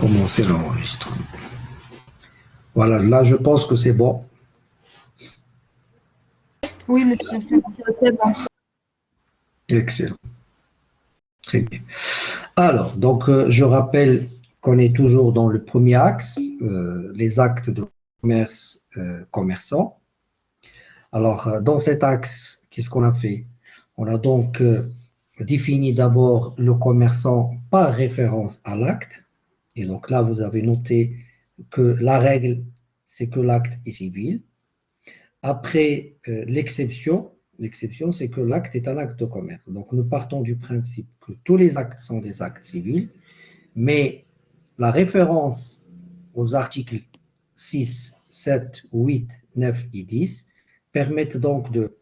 Commencer l'enregistrement. Voilà, là je pense que c'est bon. Oui, monsieur, c'est bon. Excellent. Très bien. Alors, donc je rappelle qu'on est toujours dans le premier axe, les actes de commerce commerçant. Alors, dans cet axe, qu'est-ce qu'on a fait? On a donc défini d'abord le commerçant par référence à l'acte. Et donc là, vous avez noté que la règle, c'est que l'acte est civil. Après, l'exception, c'est que l'acte est un acte de commerce. Donc, nous partons du principe que tous les actes sont des actes civils, mais la référence aux articles 6, 7, 8, 9 et 10 permettent donc de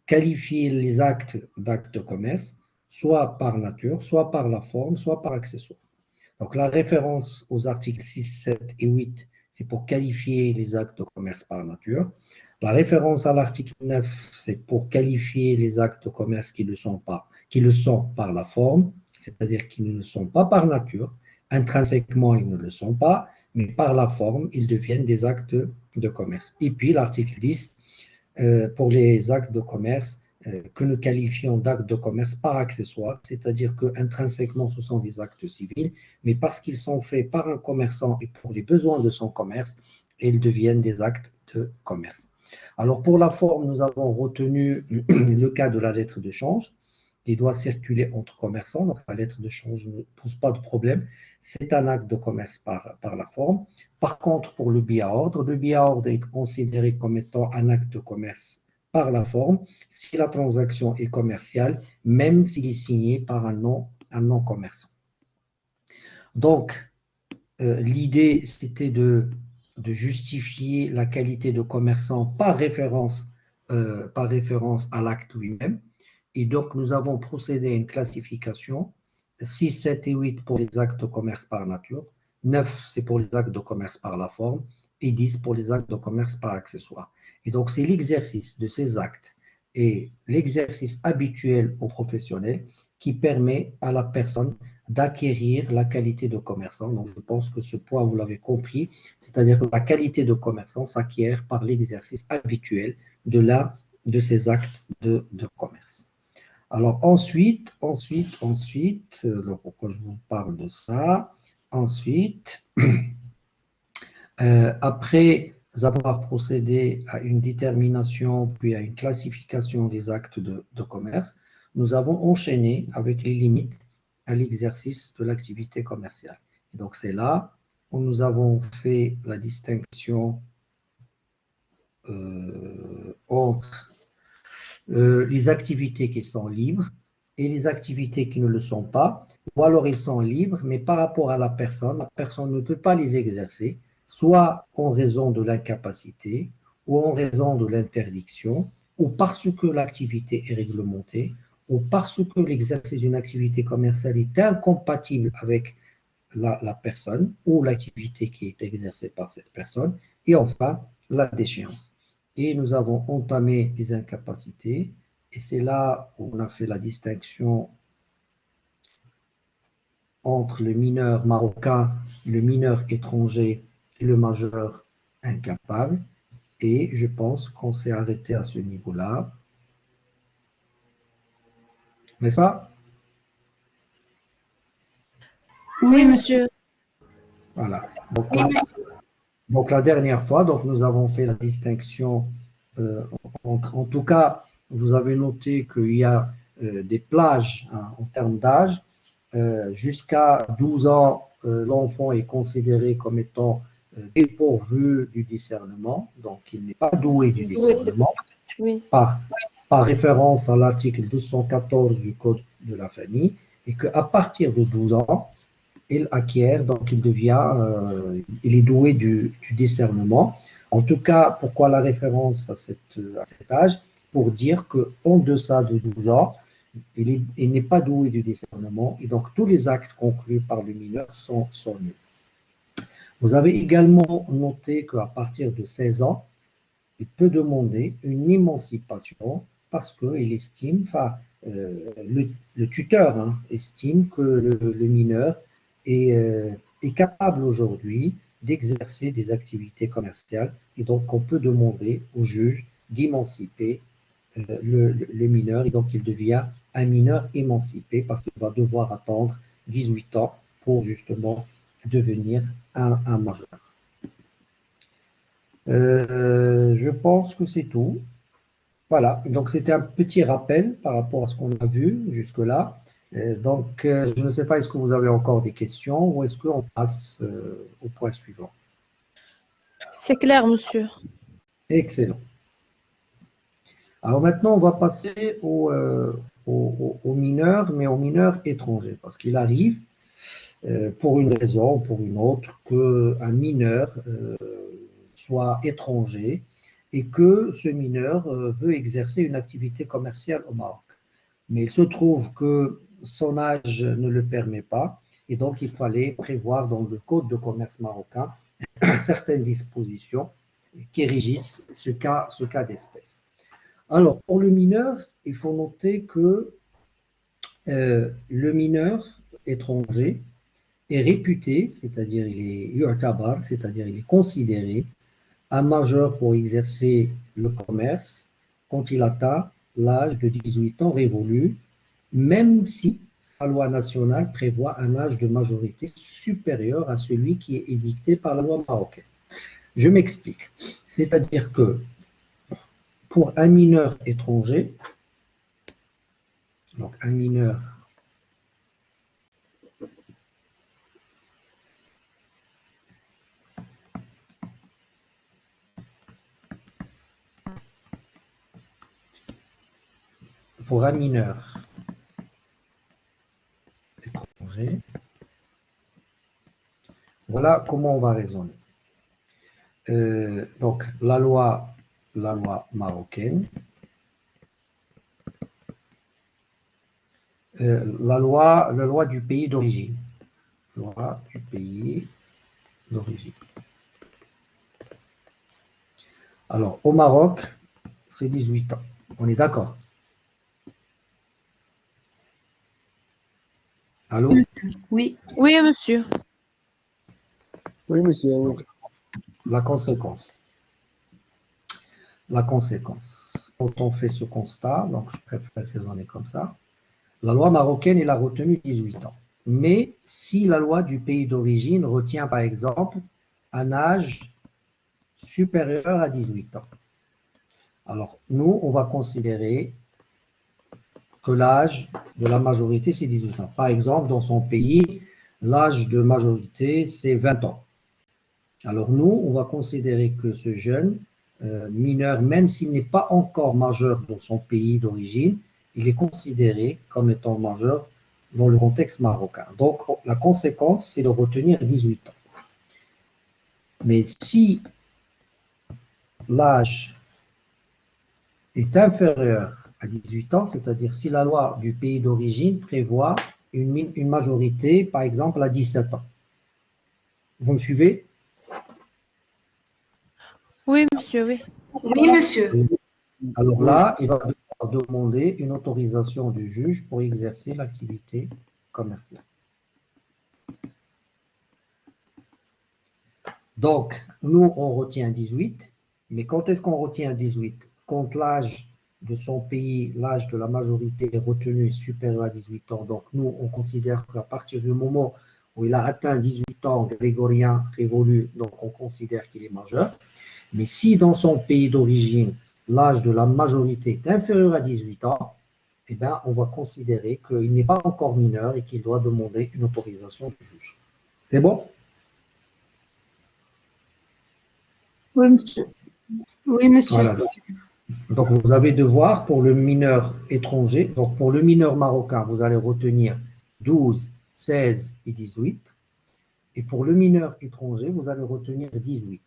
qualifier les actes d'actes de commerce, soit par nature, soit par la forme, soit par accessoire. Donc, la référence aux articles 6, 7 et 8, c'est pour qualifier les actes de commerce par nature. La référence à l'article 9, c'est pour qualifier les actes de commerce qui le sont par la forme, c'est-à-dire qu'ils ne le sont pas par nature. Intrinsèquement, ils ne le sont pas, mais par la forme, ils deviennent des actes de commerce. Et puis, l'article 10, pour les actes de commerce que nous qualifions d'actes de commerce par accessoire, c'est-à-dire qu'intrinsèquement, ce sont des actes civils, mais parce qu'ils sont faits par un commerçant et pour les besoins de son commerce, ils deviennent des actes de commerce. Alors, pour la forme, nous avons retenu le cas de la lettre de change qui doit circuler entre commerçants. Donc, la lettre de change ne pose pas de problème. C'est un acte de commerce par la forme. Par contre, pour le billet à ordre, le billet à ordre est considéré comme étant un acte de commerce par la forme si la transaction est commerciale, même s'il est signé par un non-commerçant. Donc, l'idée, c'était de justifier la qualité de commerçant par référence à l'acte lui-même. Et donc, nous avons procédé à une classification 6, 7 et 8 pour les actes de commerce par nature, 9 c'est pour les actes de commerce par la forme et 10 pour les actes de commerce par accessoire. Et donc, c'est l'exercice de ces actes et l'exercice habituel aux professionnels qui permet à la personne d'acquérir la qualité de commerçant. Donc, je pense que ce point, vous l'avez compris, c'est-à-dire que la qualité de commerçant s'acquiert par l'exercice habituel de ces actes de commerce. Alors, pourquoi je vous parle de ça? Ensuite, après avoir procédé à une détermination, puis à une classification des actes de commerce, nous avons enchaîné avec les limites à l'exercice de l'activité commerciale. Et donc, c'est là où nous avons fait la distinction entre les activités qui sont libres et les activités qui ne le sont pas, ou alors ils sont libres, mais par rapport à la personne ne peut pas les exercer, soit en raison de l'incapacité, ou en raison de l'interdiction, ou parce que l'activité est réglementée, ou parce que l'exercice d'une activité commerciale est incompatible avec la personne ou l'activité qui est exercée par cette personne, et enfin la déchéance. Et nous avons entamé les incapacités, et c'est là où on a fait la distinction entre le mineur marocain, le mineur étranger et le majeur incapable. Et je pense qu'on s'est arrêté à ce niveau-là. N'est-ce pas? Oui, monsieur. Voilà. Donc la dernière fois, donc, nous avons fait la distinction en tout cas, vous avez noté qu'il y a des plages hein, en termes d'âge. Jusqu'à 12 ans, l'enfant est considéré comme étant dépourvu du discernement, donc il n'est pas doué du discernement, Oui. par, par référence à l'article 214 du Code de la famille, et qu'à partir de 12 ans, il acquiert, donc il est doué du discernement. En tout cas, pourquoi la référence à cet âge? Pour dire qu'en deçà de 12 ans, il n'est pas doué du discernement et donc tous les actes conclus par le mineur sont nuls. Vous avez également noté qu'à partir de 16 ans, il peut demander une émancipation parce qu'il estime, le tuteur estime que le mineur est est capable aujourd'hui d'exercer des activités commerciales et donc on peut demander au juge d'émanciper le mineur et donc il devient un mineur émancipé parce qu'il va devoir attendre 18 ans pour justement devenir un majeur. Je pense que c'est tout. Voilà, donc c'était un petit rappel par rapport à ce qu'on a vu jusque-là. Je ne sais pas, est-ce que vous avez encore des questions ou est-ce qu'on passe au point suivant? C'est clair, monsieur. Excellent. Alors maintenant, on va passer aux mineurs, mais aux mineurs étrangers, parce qu'il arrive, pour une raison ou pour une autre, qu'un mineur soit étranger et que ce mineur veut exercer une activité commerciale au Maroc. Mais il se trouve que son âge ne le permet pas et donc il fallait prévoir dans le code de commerce marocain certaines dispositions qui régissent ce cas d'espèce. Alors, pour le mineur, il faut noter que le mineur étranger est réputé, c'est-à-dire il est yu'tabar, c'est-à-dire il est considéré un majeur pour exercer le commerce quand il atteint l'âge de 18 ans révolu, même si sa loi nationale prévoit un âge de majorité supérieur à celui qui est édicté par la loi marocaine. Je m'explique. C'est-à-dire que pour un mineur étranger, donc un mineur pour un mineur étranger, voilà comment on va raisonner. Donc la loi marocaine, la loi du pays d'origine, loi du pays d'origine. Alors au Maroc, c'est 18 ans. On est d'accord? Allô? Oui. Oui, monsieur. Oui, monsieur, oui. Donc, la conséquence. La conséquence. Quand on fait ce constat, donc je préfère raisonner comme ça, la loi marocaine, elle a retenu 18 ans. Mais si la loi du pays d'origine retient, par exemple, un âge supérieur à 18 ans, alors nous, on va considérer que l'âge de la majorité, c'est 18 ans. Par exemple, dans son pays, l'âge de majorité, c'est 20 ans. Alors nous, on va considérer que ce jeune mineur, même s'il n'est pas encore majeur dans son pays d'origine, il est considéré comme étant majeur dans le contexte marocain. Donc la conséquence, c'est de retenir 18 ans. Mais si l'âge est inférieur à 18 ans, c'est-à-dire si la loi du pays d'origine prévoit une majorité, par exemple, à 17 ans. Vous me suivez? Oui, monsieur, oui. Oui, monsieur. Alors là, il va devoir demander une autorisation du juge pour exercer l'activité commerciale. Donc, nous, on retient 18, mais quand est-ce qu'on retient 18? Quand l'âge de son pays, l'âge de la majorité est retenu est supérieur à 18 ans. Donc, nous, on considère qu'à partir du moment où il a atteint 18 ans grégorien révolu, donc on considère qu'il est majeur. Mais si dans son pays d'origine, l'âge de la majorité est inférieur à 18 ans, eh bien, on va considérer qu'il n'est pas encore mineur et qu'il doit demander une autorisation du juge. C'est bon? Oui, monsieur. Oui, monsieur. Voilà. Donc, vous avez devoir pour le mineur étranger, donc pour le mineur marocain, vous allez retenir 12, 16 et 18. Et pour le mineur étranger, vous allez retenir 18.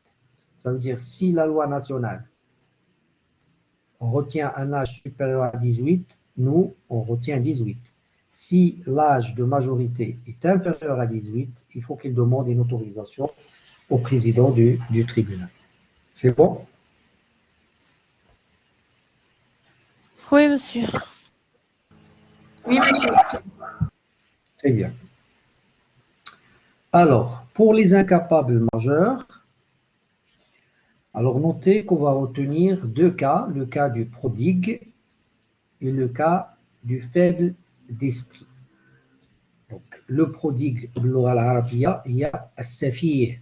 Ça veut dire si la loi nationale on retient un âge supérieur à 18, nous, on retient 18. Si l'âge de majorité est inférieur à 18, il faut qu'il demande une autorisation au président du tribunal. C'est bon? Oui, monsieur. Oui, monsieur. Très bien. Alors, pour les incapables majeurs, alors notez qu'on va retenir deux cas, le cas du prodigue et le cas du faible d'esprit. Donc, le prodigue, باللغة العربية, il y a السفيه,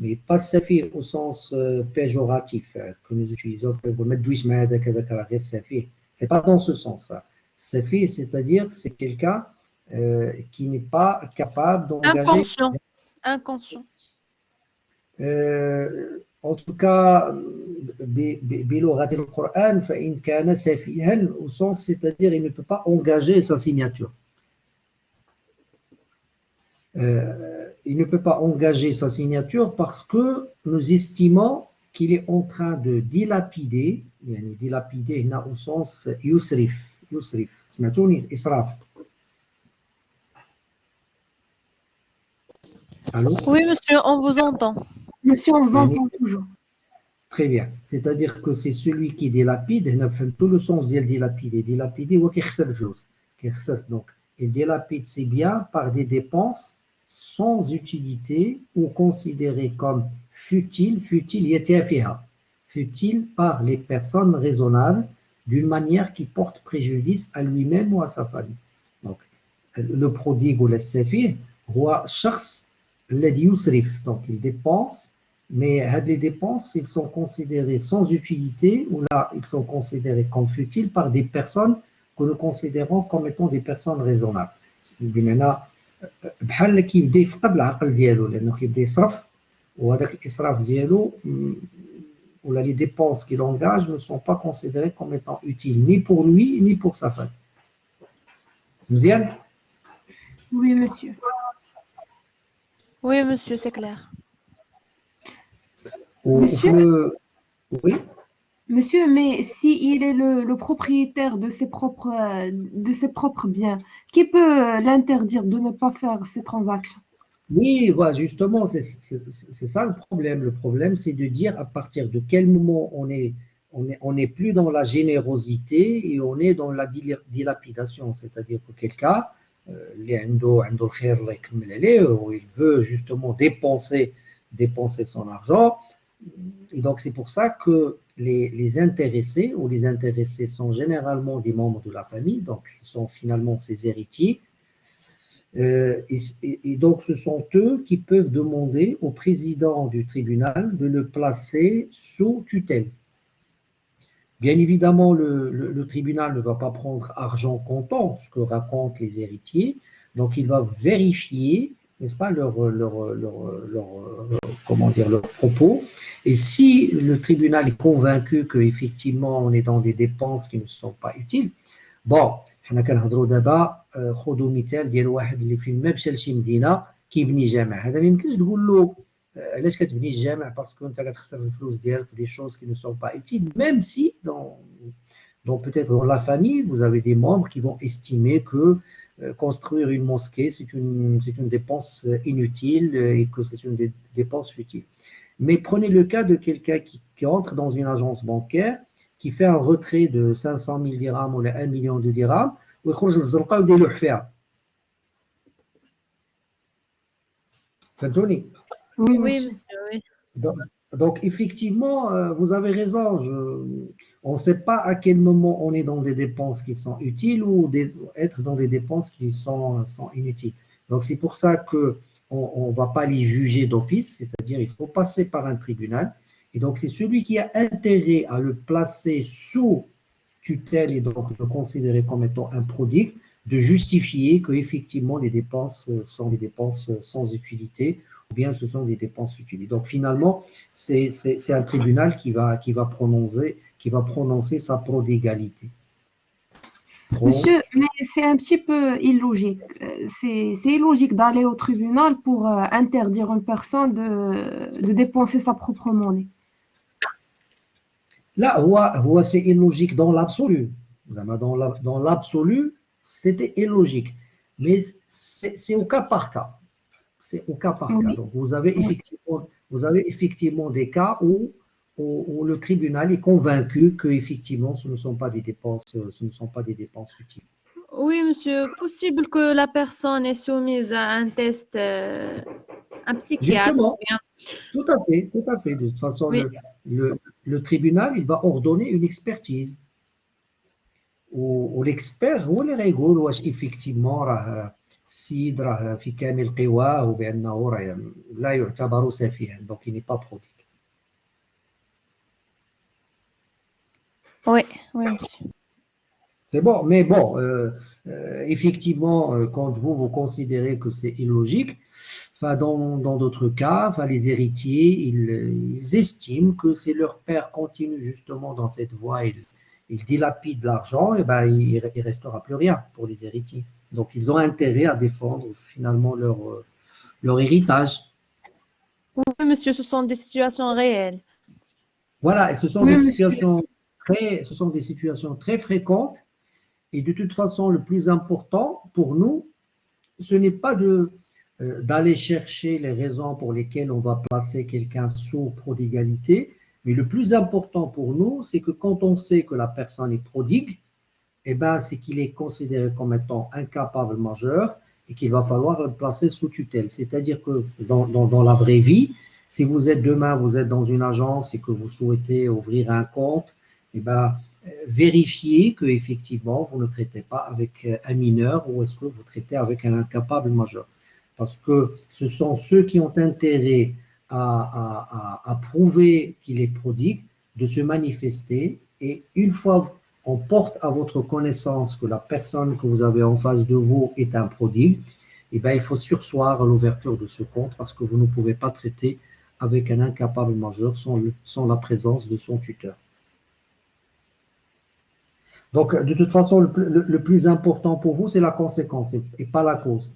mais pas السفيه au sens péjoratif que nous utilisons. C'est pas dans ce sens-là. Safih, c'est-à-dire c'est quelqu'un qui n'est pas capable d'engager. Inconscient. Inconscient. En tout cas, بلغة القرآن فإن كان سفيها au sens, c'est-à-dire il ne peut pas engager sa signature. Il ne peut pas engager sa signature parce que nous estimons qu'il est en train de dilapider, يعني dilapider هنا au sens يسرف سمعتوني إسراف. Allô? Oui, monsieur, on vous entend. Monsieur, on vous entend toujours. Très bien. C'est-à-dire que c'est celui qui dilapide, tout le sens de dilapider. Dilapider, ou qui donc, il dilapide ses biens par des dépenses sans utilité ou considérées comme futiles, futiles par les personnes raisonnables d'une manière qui porte préjudice à lui-même ou à sa famille. Donc, le prodigue ou le safir, roi shars, الذي يسرف, donc il dépense, mais les dépenses, ils sont considérés sans utilité, ou là, ils sont considérés comme futiles par des personnes que nous considérons comme étant des personnes raisonnables. بمعنى بحال كيبدا يفقد العقل ديالو لانه كيبدا يصرف وهذاك الاسراف ديالو ou les dépenses qu'il engage ne sont pas considérées comme étant utiles ni pour lui ni pour sa famille. مزيان؟ Oui, monsieur. Oui, monsieur, c'est clair. Monsieur? Oui. Monsieur, mais s'il est le propriétaire de ses propres biens, qui peut l'interdire de ne pas faire ces transactions? Oui, voilà, justement, c'est ça le problème. Le problème, c'est de dire à partir de quel moment on est plus dans la générosité et on est dans la dilapidation. C'est-à-dire que quelqu'un, où il veut justement dépenser son argent. Et donc, c'est pour ça que les intéressés, ou les intéressés sont généralement des membres de la famille, donc ce sont finalement ses héritiers. Et donc, ce sont eux qui peuvent demander au président du tribunal de le placer sous tutelle. Bien évidemment, le tribunal ne va pas prendre argent comptant, ce que racontent les héritiers, donc il va vérifier, n'est-ce pas, leur propos. Et si le tribunal est convaincu qu'effectivement on est dans des dépenses qui ne sont pas utiles, bon, حنا كنهضروا دابا خذوا مثال ديال واحد اللي فين ما مشى لشي مدينه كيبني جامع. هذا ما يمكنش تقول له علاش كتبني الجامع باسكو انت كتخسر الفلوس ديالك des choses qui ne sont pas utiles, même si peut-être dans la famille vous avez des membres qui vont estimer que construire une mosquée c'est une dépense inutile et que c'est une dépense futile. Mais prenez le cas de quelqu'un qui entre dans une agence bancaire, qui fait un retrait de 500 000 dirhams ou 1 million de dirhams, ويخرج للزنقة ويدير له حفيرة. فهمتوني؟ Oui, Oui, monsieur. monsieur, oui. Donc effectivement, vous avez raison. On ne sait pas à quel moment on est dans des dépenses qui sont utiles ou être dans des dépenses qui sont inutiles. Donc c'est pour ça qu'on ne va pas les juger d'office, c'est-à-dire il faut passer par un tribunal. Et donc c'est celui qui a intérêt à le placer sous tutelle et donc le considérer comme étant un prodigue, de justifier qu'effectivement les dépenses sont des dépenses sans utilité ou bien ce sont des dépenses utiles. Donc finalement, c'est un tribunal qui va prononcer sa prodigalité. Monsieur, mais c'est un petit peu illogique. C'est illogique d'aller au tribunal pour interdire une personne de dépenser sa propre monnaie. Là, c'est illogique dans l'absolu. Dans l'absolu, c'était illogique. Mais c'est au cas par cas. C'est au cas par cas. Donc, vous avez effectivement des cas où le tribunal est convaincu que effectivement, ce ne sont pas des dépenses utiles. Oui, monsieur. Possible que la personne est soumise à un test, un psychiatre ou Justement, bien. tout à fait, tout à fait. De toute façon, Oui, le tribunal, il va ordonner une expertise. والاكسبير هو اللي غيقول واش ايفيكتيفمون راه السيد راه في كامل قواه وبانه راه لا يعتبر سفيها دونك il n'est pas prodigue. oui, oui, monsieur. C'est bon, mais bon, effectivement, quand vous considérez que c'est illogique, enfin, dans d'autres cas, enfin, les héritiers, ils estiment que si leur père continue justement dans cette voie, il dilapide l'argent, et ben, il restera plus rien pour les héritiers. Donc, ils ont intérêt à défendre finalement leur héritage. Oui, monsieur, ce sont des situations réelles. Voilà, et ce sont Oui, des monsieur. situations ce sont des situations très fréquentes. Et de toute façon, le plus important pour nous, ce n'est pas d'aller chercher les raisons pour lesquelles on va placer quelqu'un sous prodigalité, mais le plus important pour nous, c'est que quand on sait que la personne est prodigue, eh ben, c'est qu'il est considéré comme étant incapable majeur et qu'il va falloir le placer sous tutelle. C'est-à-dire que dans la vraie vie, si vous êtes demain, vous êtes dans une agence et que vous souhaitez ouvrir un compte, eh ben, vérifiez que effectivement vous ne traitez pas avec un mineur ou est-ce que vous traitez avec un incapable majeur. Parce que ce sont ceux qui ont intérêt à prouver qu'il est prodigue de se manifester et une fois on porte à votre connaissance que la personne que vous avez en face de vous est un prodigue, eh bien, il faut surseoir à l'ouverture de ce compte parce que vous ne pouvez pas traiter avec un incapable majeur sans la présence de son tuteur. Donc, de toute façon, le plus important pour vous, c'est la conséquence et pas la cause.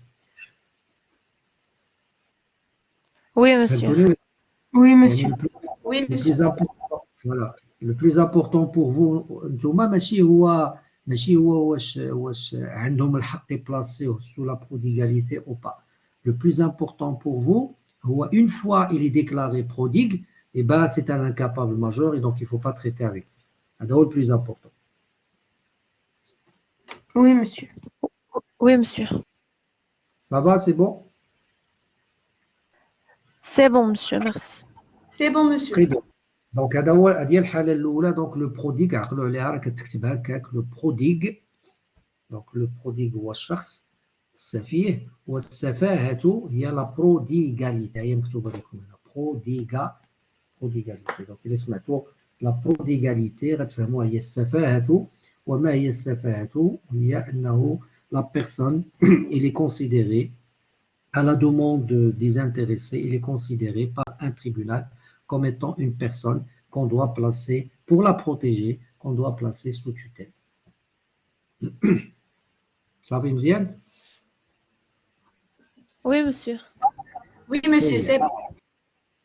Oui, monsieur. Oui, monsieur. Oui, Le monsieur. plus important, voilà. Le plus important pour vous, نتوما ماشي هو واش عندهم الحق يبلاسيوه sous la prodigalité ou pas. Le plus important pour vous, هو une fois il est déclaré prodigue, et ben c'est un incapable majeur et donc il ne faut pas traiter avec lui. هذا هو le plus important. Oui, monsieur. Oui, monsieur. Ça va, c'est bon? C'est bon, monsieur, merci. C'est bon, monsieur. Très bien. Donc هذه هي الحالة الأولى. Donc le prodigue عقلوا عليها راه كتكتبها هكاك le prodigue. Donc le prodigue هو الشخص السفيه والسفاهة هي لا بروديغاليتي هي مكتوبة لكم هنا بروديغاليتي. دونك إلا سمعتوا لا بروديغاليتي غتفهموها هي السفاهة. وما هي السفاهة؟ هي أنه la personne il est considéré à la demande des intéressés, il est considéré par un tribunal comme étant une personne qu'on doit placer, pour la protéger, qu'on doit placer sous tutelle. Ça va, Mziane? Oui, monsieur. Oui, monsieur, c'est bon.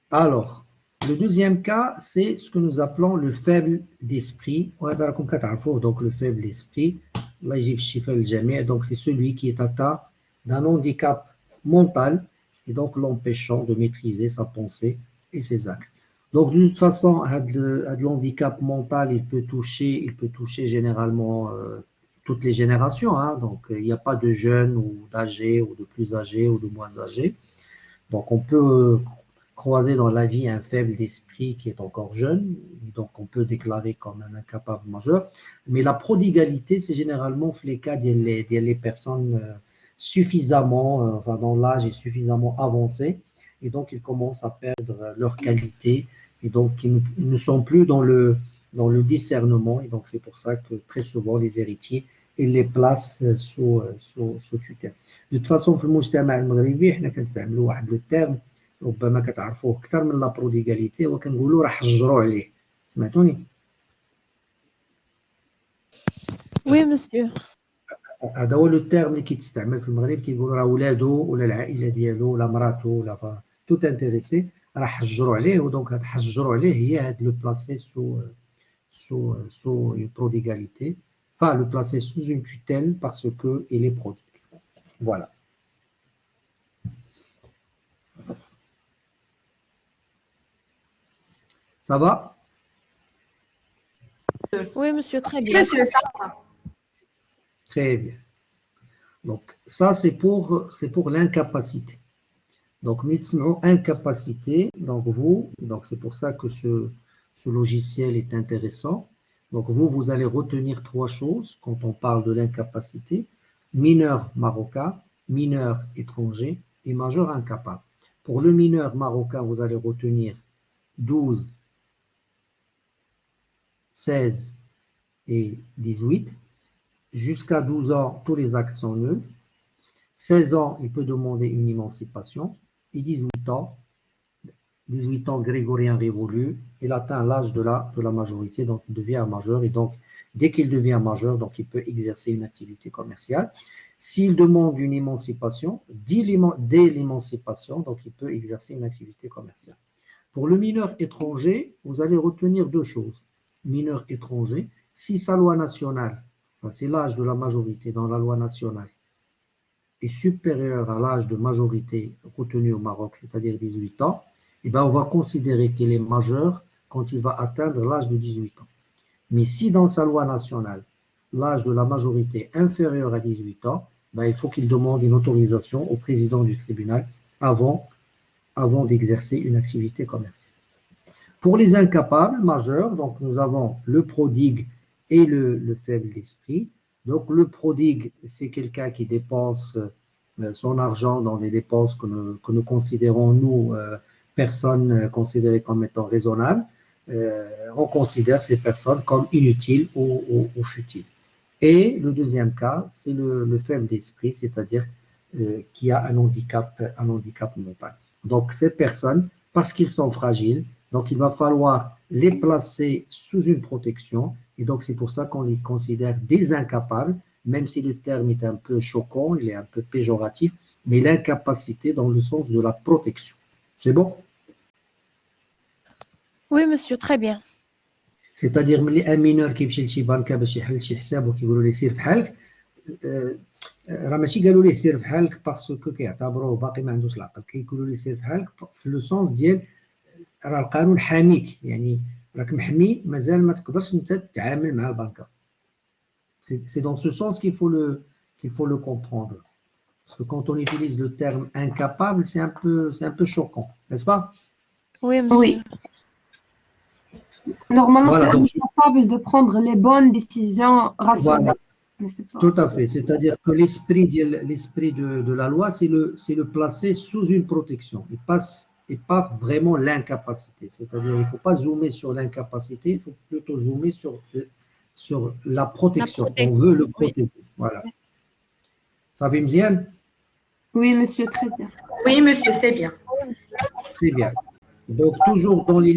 Alors, le deuxième cas, c'est ce que nous appelons le faible d'esprit. Donc, le faible d'esprit, donc c'est celui qui est atteint d'un handicap mental et donc l'empêchant de maîtriser sa pensée et ses actes. Donc, de toute façon, l'handicap mental, il peut toucher généralement toutes les générations. Hein. Donc, il n'y a pas de jeunes ou d'âgés ou de plus âgés ou de moins âgés. Donc, on peut croiser dans la vie un faible d'esprit qui est encore jeune, donc on peut déclarer comme un incapable majeur. Mais la prodigalité, c'est généralement les cas des personnes suffisamment, enfin dans l'âge est suffisamment avancé, et donc ils commencent à perdre leur qualité, et donc ils ne sont plus dans le discernement, et donc c'est pour ça que très souvent les héritiers ils les placent sous tutelle. De toute façon, في المجتمع المغربي حنا كنستعملوا واحد لو تيرم ربما كتعرفوه اكثر من لا بروديغاليتي وكنقولوا راه حجروا عليه. سمعتوني؟ Oui, monsieur. هذا هو لو تيرم اللي كيتستعمل في المغرب كيقولوا راه ولادو ولا العائله ديالو ولا مراته ولا تو انتريسي راه حجروا عليه ودونك هاد حجروا عليه هي هاد لو بلاسي sous une prodigalité, enfin le placer sous une tutelle parce qu'il est prodigue. Voilà. Ça va? Oui, monsieur, très bien. Monsieur, ça va. Très bien. Donc, ça, c'est pour l'incapacité. Donc, maintenant, incapacité, donc c'est pour ça que ce logiciel est intéressant. Donc, vous allez retenir trois choses quand on parle de l'incapacité. Mineur marocain, mineur étranger et majeur incapable. Pour le mineur marocain, vous allez retenir 12, 16 et 18. Jusqu'à 12 ans, tous les actes sont nuls. 16 ans, il peut demander une émancipation. Et 18 ans grégorien révolu, il atteint l'âge de la majorité, donc il devient un majeur. Et donc, dès qu'il devient majeur, donc il peut exercer une activité commerciale. S'il demande une émancipation, dès l'émancipation, donc il peut exercer une activité commerciale. Pour le mineur étranger, vous allez retenir deux choses. Mineur étranger, si sa loi nationale, enfin, c'est l'âge de la majorité dans la loi nationale, est supérieur à l'âge de majorité retenu au Maroc, c'est-à-dire 18 ans, eh bien, on va considérer qu'il est majeur quand il va atteindre l'âge de 18 ans. Mais si dans sa loi nationale, l'âge de la majorité est inférieur à 18 ans, ben, il faut qu'il demande une autorisation au président du tribunal avant d'exercer une activité commerciale. Pour les incapables majeurs, donc nous avons le prodigue et le faible d'esprit. Donc le prodigue, c'est quelqu'un qui dépense son argent dans des dépenses que nous considérons, nous, personnes considérées comme étant raisonnables. On considère ces personnes comme inutiles ou futiles. Et le deuxième cas, c'est le faible d'esprit, c'est-à-dire qui a un handicap mental. Donc ces personnes, parce qu'ils sont fragiles, donc il va falloir les placer sous une protection. Et donc c'est pour ça qu'on les considère des incapables, même si le terme est un peu choquant, il est un peu péjoratif, mais l'incapacité dans le sens de la protection. C'est bon? Oui, monsieur, très bien. C'est-à-dire un mineur كيمشي لشي بنكه باش يحل شي حساب وكيقولوا ليه سير فحالك راه ماشي قالوا ليه سير فحالك باسكو كيعتبروه باقي ما عندوش العقل كيقولوا ليه سير فحالك في لو سونس ديال راه القانون حاميك يعني راك محمي مازال ما تقدرش انت تتعامل مع البنكه. C'est dans ce sens qu'il faut le comprendre. Parce que quand on utilise le terme incapable, c'est un peu choquant, n'est-ce pas? Oui, monsieur. Oui. Normalement, Voilà, c'est incapable de prendre les bonnes décisions rationnelles. Voilà. Tout à fait. C'est-à-dire que l'esprit de la loi, c'est le placer sous une protection. Et pas vraiment l'incapacité. C'est-à-dire qu'il ne faut pas zoomer sur l'incapacité, il faut plutôt zoomer sur la protection. On veut le protéger. Oui. Voilà. Ça va, Mziane? Oui, monsieur, très bien. Oui, monsieur, c'est bien. Très bien. Donc, toujours dans les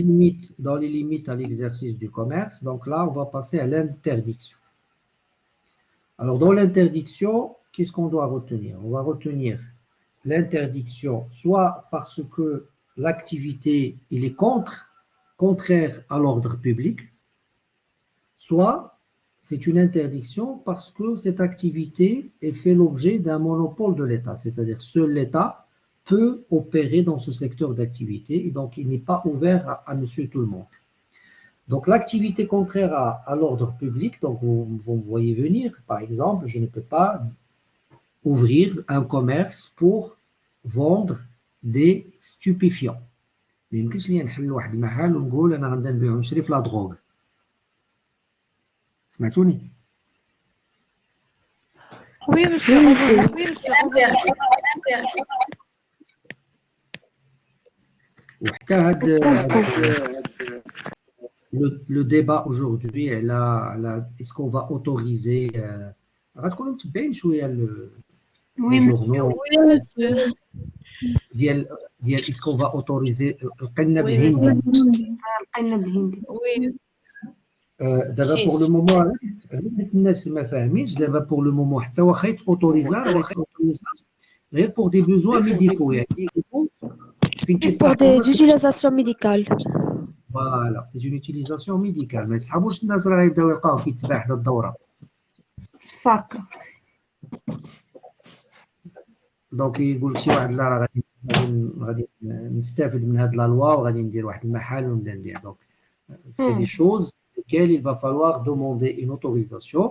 limites à l'exercice du commerce. Donc là, on va passer à l'interdiction. Alors, dans l'interdiction, qu'est-ce qu'on doit retenir? On va retenir l'interdiction soit parce que l'activité il est contraire à l'ordre public, soit c'est une interdiction parce que cette activité est fait l'objet d'un monopole de l'État, c'est-à-dire seul l'État peut opérer dans ce secteur d'activité et donc il n'est pas ouvert à monsieur tout le monde. Donc l'activité contraire à l'ordre public, donc vous me voyez venir, par exemple, je ne peux pas ouvrir un commerce pour vendre des stupéfiants. ما يمكنش لي نحل واحد المحل ونقول انا غنبدا نبيع ونشري في لا دروغ. سمعتوني؟ Oui, monsieur. Oui, monsieur. وحتى هاد le débat aujourd'hui est-ce qu'on va autoriser غتكونوا متبعين شويه Oui, les monsieur. journaux Oui, monsieur. ديال est-ce qu'on va autoriser القنب Oui, الهندي. القنب الهندي. Oui. دابا بور لو مومون الناس ما فاهمينش دابا بور لو مومون حتى واخا يتوتوريزا غير بور دي بوزوان ميديكو يعني فين Pour des utilisations médicales. فوالا سي اون يوتيليزاسيون ميديكال ما يسحبوش الناس راه يبداو يلقاو كيتباع حدا الدوره. فاكا. دونك يقول لك شي واحد لا راه غادي نستافد من هاد لا لوا وغادي ندير واحد المحل ونبدا نبيع. دونك سي دي شوز lesquelles il va falloir demander une autorisation.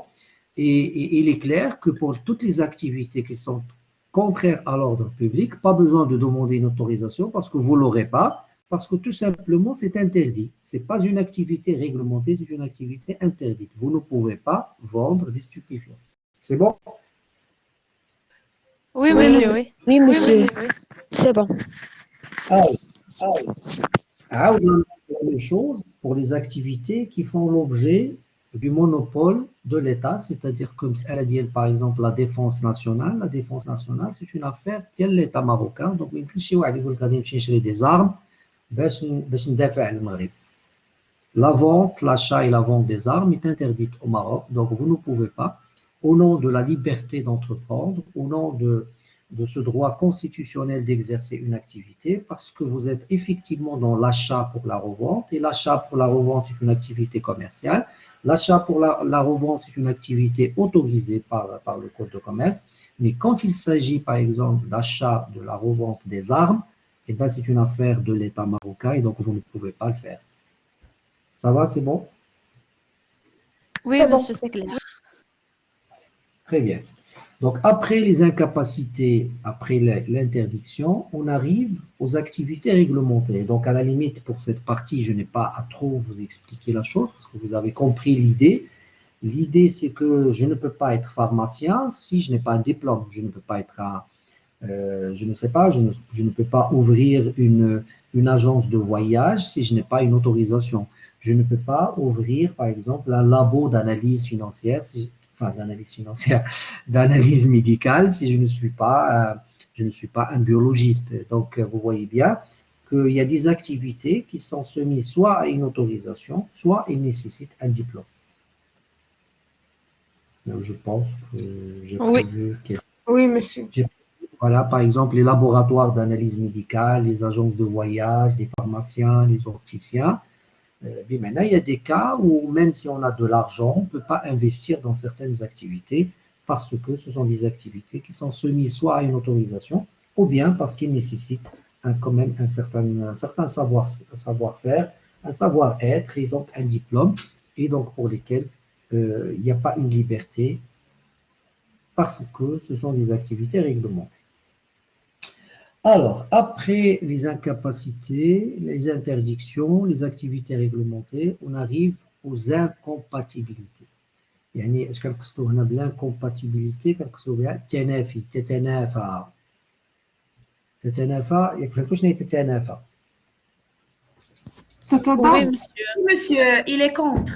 Et il est clair que pour toutes les activités qui sont contraires à l'ordre public, pas besoin de demander une autorisation parce que vous ne l'aurez pas, parce que tout simplement c'est interdit. Ce n'est pas une activité réglementée, c'est une activité interdite. Vous ne pouvez pas vendre des stupéfiants. C'est bon? Oui, Oui, monsieur, oui. oui, monsieur. Oui. C'est bon. Ah oui, la même chose pour les activités qui font l'objet du monopole de l'État, c'est-à-dire comme elle a dit, par exemple, la défense nationale. La défense nationale, c'est une affaire de l'État marocain. Donc, il y a des armes باش ندافع على المغرب. La vente, l'achat et la vente des armes est interdite au Maroc. Donc, vous ne pouvez pas, au nom de la liberté d'entreprendre, au nom de ce droit constitutionnel d'exercer une activité, parce que vous êtes effectivement dans l'achat pour la revente, et l'achat pour la revente est une activité commerciale. L'achat pour la revente est une activité autorisée par le Code de commerce, mais quand il s'agit par exemple d'achat de la revente des armes, eh ben, c'est une affaire de l'État marocain et donc vous ne pouvez pas le faire. Ça va, c'est bon? Oui, C'est bon. monsieur, c'est clair. Très bien. Donc, après les incapacités, après l'interdiction, on arrive aux activités réglementées. Donc, à la limite, pour cette partie, je n'ai pas à trop vous expliquer la chose parce que vous avez compris l'idée. L'idée, c'est que je ne peux pas être pharmacien si je n'ai pas un diplôme. Je ne peux pas être je ne sais pas, je ne peux pas ouvrir une agence de voyage si je n'ai pas une autorisation. Je ne peux pas ouvrir, par exemple, un labo d'analyse financière, d'analyse médicale si je ne suis pas un biologiste. Donc, vous voyez bien qu'il y a des activités qui sont soumises soit à une autorisation, soit ils nécessitent un diplôme. Donc, je pense que j'ai Oui. prévu Oui, monsieur. Voilà, par exemple, les laboratoires d'analyse médicale, les agences de voyage, les pharmaciens, les opticiens. Mais maintenant, il y a des cas où même si on a de l'argent, on ne peut pas investir dans certaines activités parce que ce sont des activités qui sont soumises soit à une autorisation ou bien parce qu'ils nécessitent quand même un certain savoir-faire, un savoir-être et donc un diplôme et donc pour lesquels il n'y a pas une liberté parce que ce sont des activités réglementées. Alors, après les incapacités, les interdictions, les activités réglementées, on arrive aux incompatibilités. يعني اش كنقصدوا هنا بالانكومباتيبيليتي كنقصدوا بها التنافي تتنافى ياك فهمتوا شنو هي تتنافى Oui, تتضاد. monsieur. Monsieur, il est contre.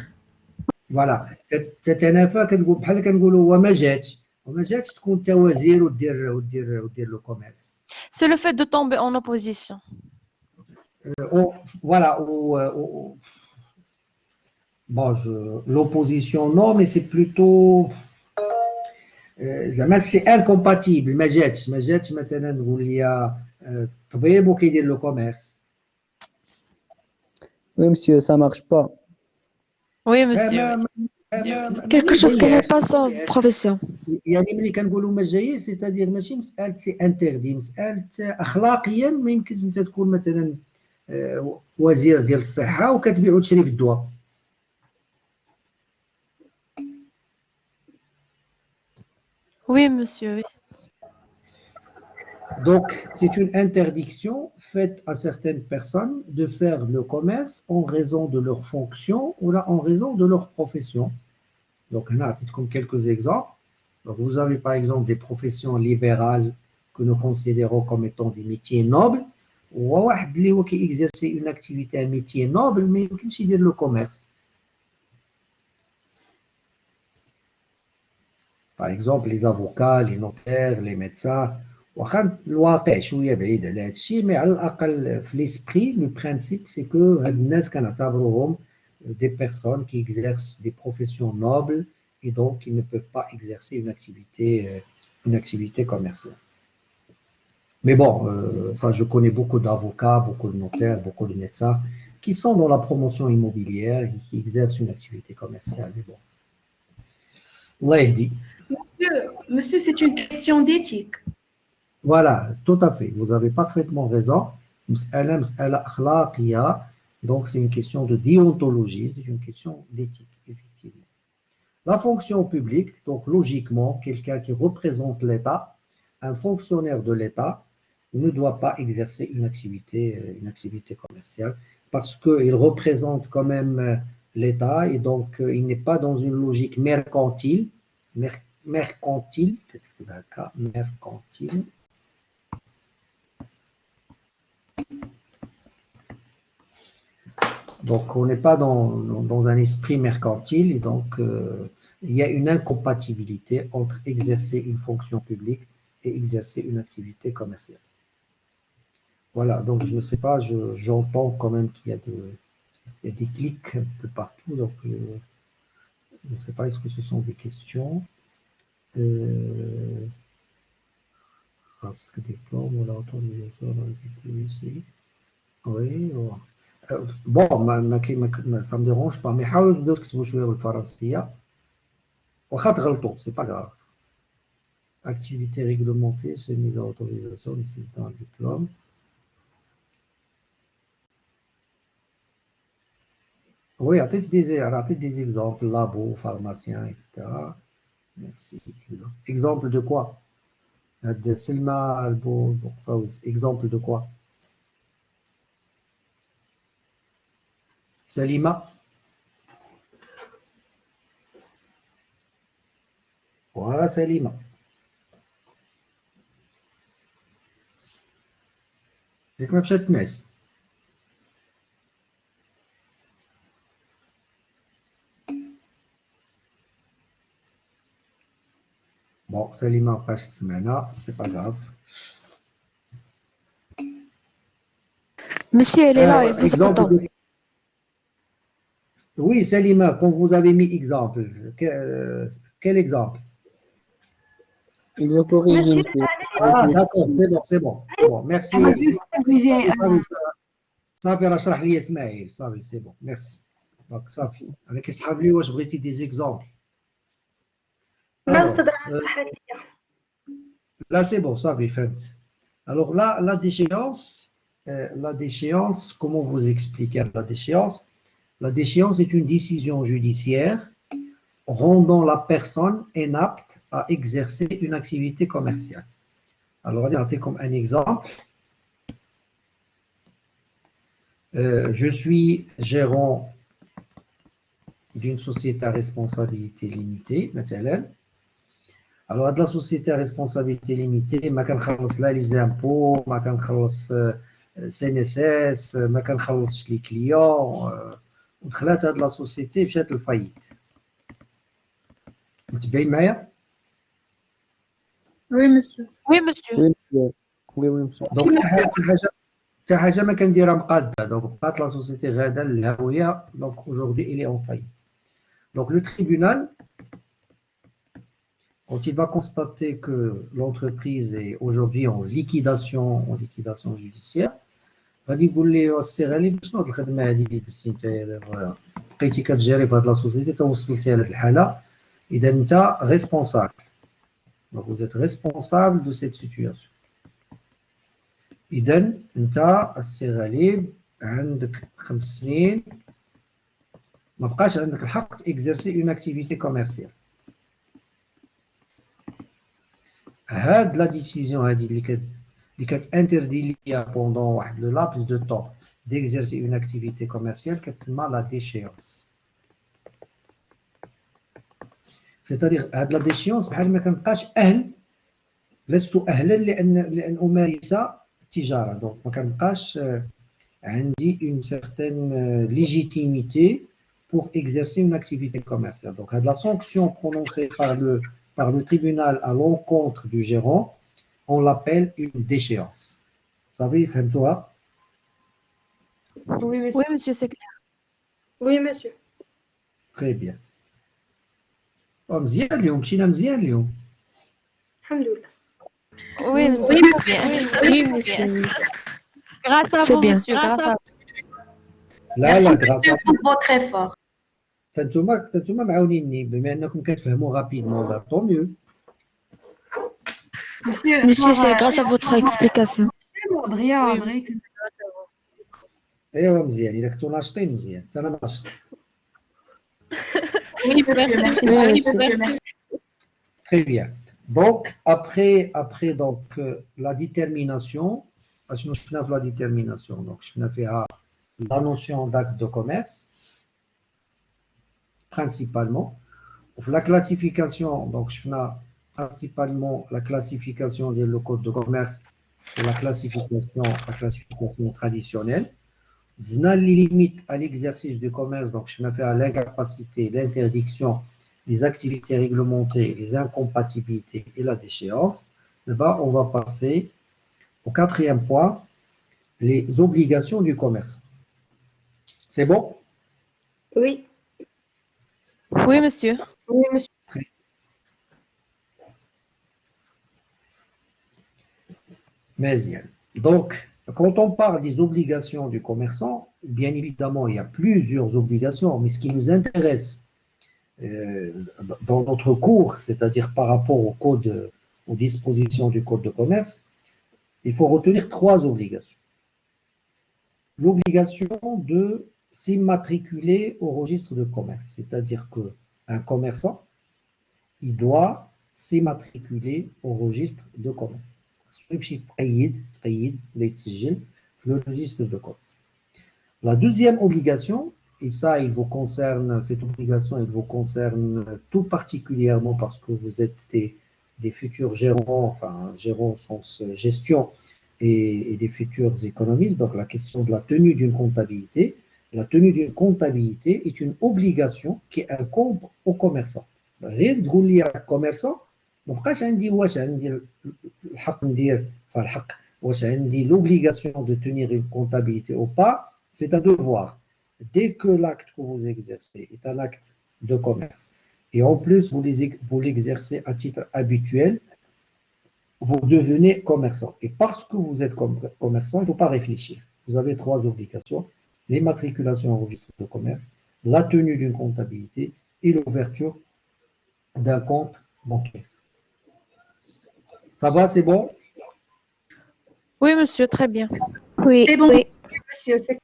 فوالا تتنافى كتقول بحال كنقولوا وما جاتش تكون توازير ودير لو كوميرس. C'est le fait de tomber en opposition. Voilà, bon, l'opposition non, mais c'est plutôt زعما c'est incompatible. ما جاتش مثلا نقول لي طبيب وكيدير لو كوميرس. Oui, monsieur, ça marche pas. Oui, monsieur. Quelque chose qui n'est pas sa profession. يعني ملي كنقولوا ما جايش سيتادير ماشي مساله سي انتردي، مساله اخلاقيا ما يمكنش انت تكون مثلا وزير ديال الصحه وكتبيع وتشري في الدواء. Oui, monsieur. Oui. Donc, c'est une interdiction faite à certaines personnes de faire le commerce en raison de leur fonction ou là, en raison de leur profession. Donc, on a comme quelques exemples. Donc, vous avez par exemple des professions libérales que nous considérons comme étant des métiers nobles. وواحد اللي هو كيexercer une activité, un métier noble, mais il يمكنش يدير le commerce. Par exemple, les avocats, les notaires, les médecins. واخا الواقع شويه بعيد على هذا الشيء مي على الاقل في ليسبري لو برينسيپ سي كو هاد الناس كنعتبروهم des personnes qui exercent des professions nobles et donc ils ne peuvent pas exercer une activité commerciale. Mais bon, enfin, je connais beaucoup d'avocats, beaucoup de notaires, beaucoup de médecins qui sont dans la promotion immobilière et qui exercent une activité commerciale. Mais bon, Allah yahdi. Monsieur, c'est une question d'éthique. Voilà, tout à fait. Vous avez parfaitement raison. Mas'ala akhlaqiya. Donc, c'est une question de déontologie, c'est une question d'éthique, effectivement. La fonction publique, donc logiquement, quelqu'un qui représente l'État, un fonctionnaire de l'État, ne doit pas exercer une activité commerciale parce qu'il représente quand même l'État et donc il n'est pas dans une logique mercantile, mercantile. Donc on n'est pas dans un esprit mercantile et donc il y a une incompatibilité entre exercer une fonction publique et exercer une activité commerciale. Voilà, donc je ne sais pas, j'entends quand même qu'il y a des clics un peu partout, donc je ne sais pas, est-ce que ce sont des questions parce que diplôme, on l'a entendu ici. Oui, bon, ça me dérange pas, mais حاولوا تبداو تكتبوا شوية بالفرنسية واخا تغلطوا, c'est pas grave. Activité réglementée, soumise à autorisation nécessitant un diplôme. Oui, arrêtez des exemples, labo, pharmacien, etc. Merci. Exemple de quoi? Selma, exemple de quoi? Salima? Voilà, Salima. ياك ما مشات تنعس. Bon, Salima ما بقاش تسمعنا, c'est pas grave. Monsieur, elle est là, il vous entend. Oui, Salima, quand vous avez mis exemple, quel exemple? Il va corriger, Monsieur, monsieur. Ah, d'accord, c'est bon, merci. Elle va juste corriger. صافي راه شرح لي اسماعيل, صافي c'est bon, merci. Donc صافي, انا كيسحب لي واش بغيتي des exemples. Alors, là c'est bon, صافي فهمت. Alors là, la déchéance, comment vous expliquer la déchéance? La déchéance est une décision judiciaire rendant la personne inapte à exercer une activité commerciale. Alors, regardez comme un exemple. Je suis gérant d'une société à responsabilité limitée, مثلا. Alors, de la société à responsabilité limitée, ما كنخلص لا les impôts, ما كنخلص CNSS, ما كنخلصش les clients, ودخلت هاد لا société مشات للفايت. متبعين معايا؟ Oui, monsieur. Oui, monsieur. Oui, monsieur. Oui, monsieur. دونك حتى حاجه ما كنديرها مقاده, دونك بقات لا سوسيتي غادا للهاويه, دونك aujourd'hui il est en faillite. Donc le tribunal, quand il va constater que l'entreprise est aujourd'hui en liquidation judiciaire, غادي يقول لي السي غالي شنو هاد الخدمه هادي اللي درتي نتايا دابا بقيتي كتجاري في هاد لا سوسيتي توصلتيها لهاد الحاله, اذا انت responsable. Donc vous êtes responsable de cette situation. إذا أنت السي غالب عندك 5 سنين ما بقاش عندك الحق تإكزيرسي اون اكتيفيتي كوميرسيال. هاد لا ديسيزيون هادي اللي كتانتردي ليا بوندون واحد لو لابس دو طون ديكزيرسي اون اكتيفيتي كوميرسيال كتسمى لا ديشيونس. سيتادير هاد لا ديشيونس بحال ما كنبقاش لست أهلا لأن أمارس التجارة, دونك ما كنبقاش عندي une certaine légitimité pour exercer une activité commerciale. Donc la sanction prononcée par le tribunal à l'encontre du gérant, on l'appelle une déchéance. Vous savez, فهمتوها؟ Oui, monsieur. Oui, monsieur, c'est clair. Oui, monsieur. Très bien. مزيان اليوم, مشينا مزيان اليوم. الحمد لله. Oui, monsieur. Oui, Oui, monsieur. Grâce à vous, monsieur. Grâce à vous. لا Merci, grâce monsieur, pour votre effort. تنتوما معاونيني بما انكم كتفهموا رابيدمون, طون ميو. Monsieur, c'est grâce à votre explication. رياض ايوا مزيان, الا كنتو ناشطين مزيان, حتى انا ناشط. Oui, monsieur, merci. Oui, Oui, monsieur. monsieur, merci. Très bien. Donc, après donc, la détermination, parce que nous faisons la détermination, donc je vais faire la notion d'acte de commerce, principalement. La classification, donc je fais principalement la classification des locaux de commerce et la classification traditionnelle. Les limites à l'exercice du commerce, donc je vais faire l'incapacité, l'interdiction, les activités réglementées, les incompatibilités et la déchéance. Là-bas, on va passer au quatrième point, les obligations du commerce. C'est bon? Oui, Oui, monsieur. oui, monsieur. Mais donc, quand on parle des obligations du commerçant, bien évidemment, il y a plusieurs obligations, mais ce qui nous intéresse dans notre cours, c'est-à-dire par rapport au code, aux dispositions du code de commerce, il faut retenir trois obligations. L'obligation de s'immatriculer au registre de commerce, c'est-à-dire qu'un commerçant, il doit s'immatriculer au registre de commerce. Le registre de commerce. La deuxième obligation, et ça, cette obligation, elle vous concerne tout particulièrement parce que vous êtes des futurs gérants, enfin, gérants au sens gestion et des futurs économistes. Donc, la question de la tenue d'une comptabilité. La tenue d'une comptabilité est une obligation qui incombe aux commerçants. غير تقول لي راك commerçant ما بقاش عندي واش عندي الحق ندير فالحق واش عندي l'obligation de tenir une comptabilité ou pas. C'est un devoir. Dès que l'acte que vous exercez est un acte de commerce, et en plus vous l'exercez à titre habituel, vous devenez commerçant. Et parce que vous êtes commerçant, il ne faut pas réfléchir. Vous avez trois obligations, l'immatriculation au registre de commerce, la tenue d'une comptabilité et l'ouverture d'un compte bancaire. Ça va, c'est bon? Oui, monsieur, très bien. Oui, C'est bon, oui. monsieur, c'est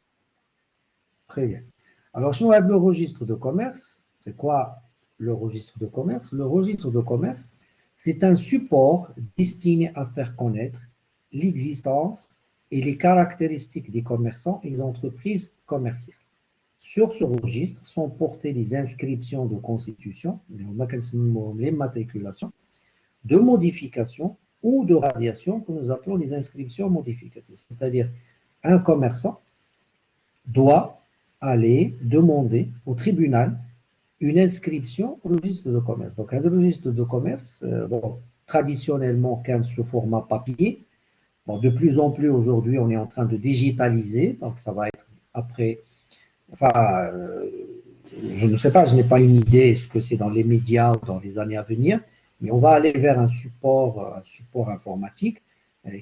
Très bien. Alors, si on a le registre de commerce, c'est quoi le registre de commerce? Le registre de commerce, c'est un support destiné à faire connaître l'existence et les caractéristiques des commerçants et des entreprises commerciales. Sur ce registre sont portées les inscriptions de constitution, les matriculations, de modification ou de radiation que nous appelons les inscriptions modificatives. C'est-à-dire, un commerçant doit aller demander au tribunal une inscription au registre de commerce. Donc, un registre de commerce, traditionnellement 15 sous format papier. Bon, de plus en plus aujourd'hui, on est en train de digitaliser, donc ça va être après. Enfin, je ne sais pas, je n'ai pas une idée, est-ce que c'est dans les médias ou dans les années à venir, mais on va aller vers un support informatique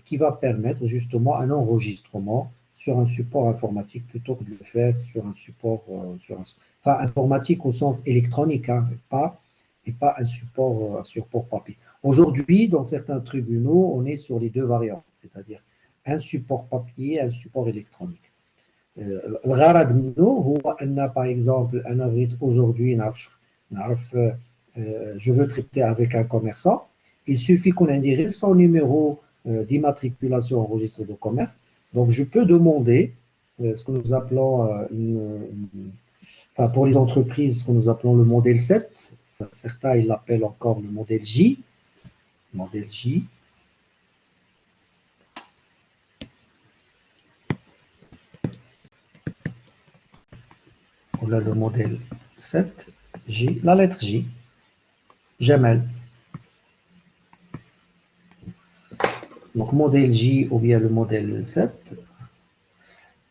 qui va permettre justement un enregistrement sur un support informatique plutôt que de le faire sur un support informatique au sens électronique, hein, et pas un support papier. Aujourd'hui, dans certains tribunaux, on est sur les deux variantes, c'est-à-dire un support papier et un support électronique. الغرض منه هو أن par exemple أنا بغيت aujourd'hui نعرف je veux traiter avec un commerçant, il suffit qu'on indique son numéro d'immatriculation au registre de commerce. Donc je peux demander ce que nous appelons enfin pour les entreprises ce que nous appelons le modèle 7, enfin, certains ils l'appellent encore le modèle J, modèle J. Là, le modèle 7, J, la lettre J, Jamel. Donc, modèle J ou bien le modèle 7.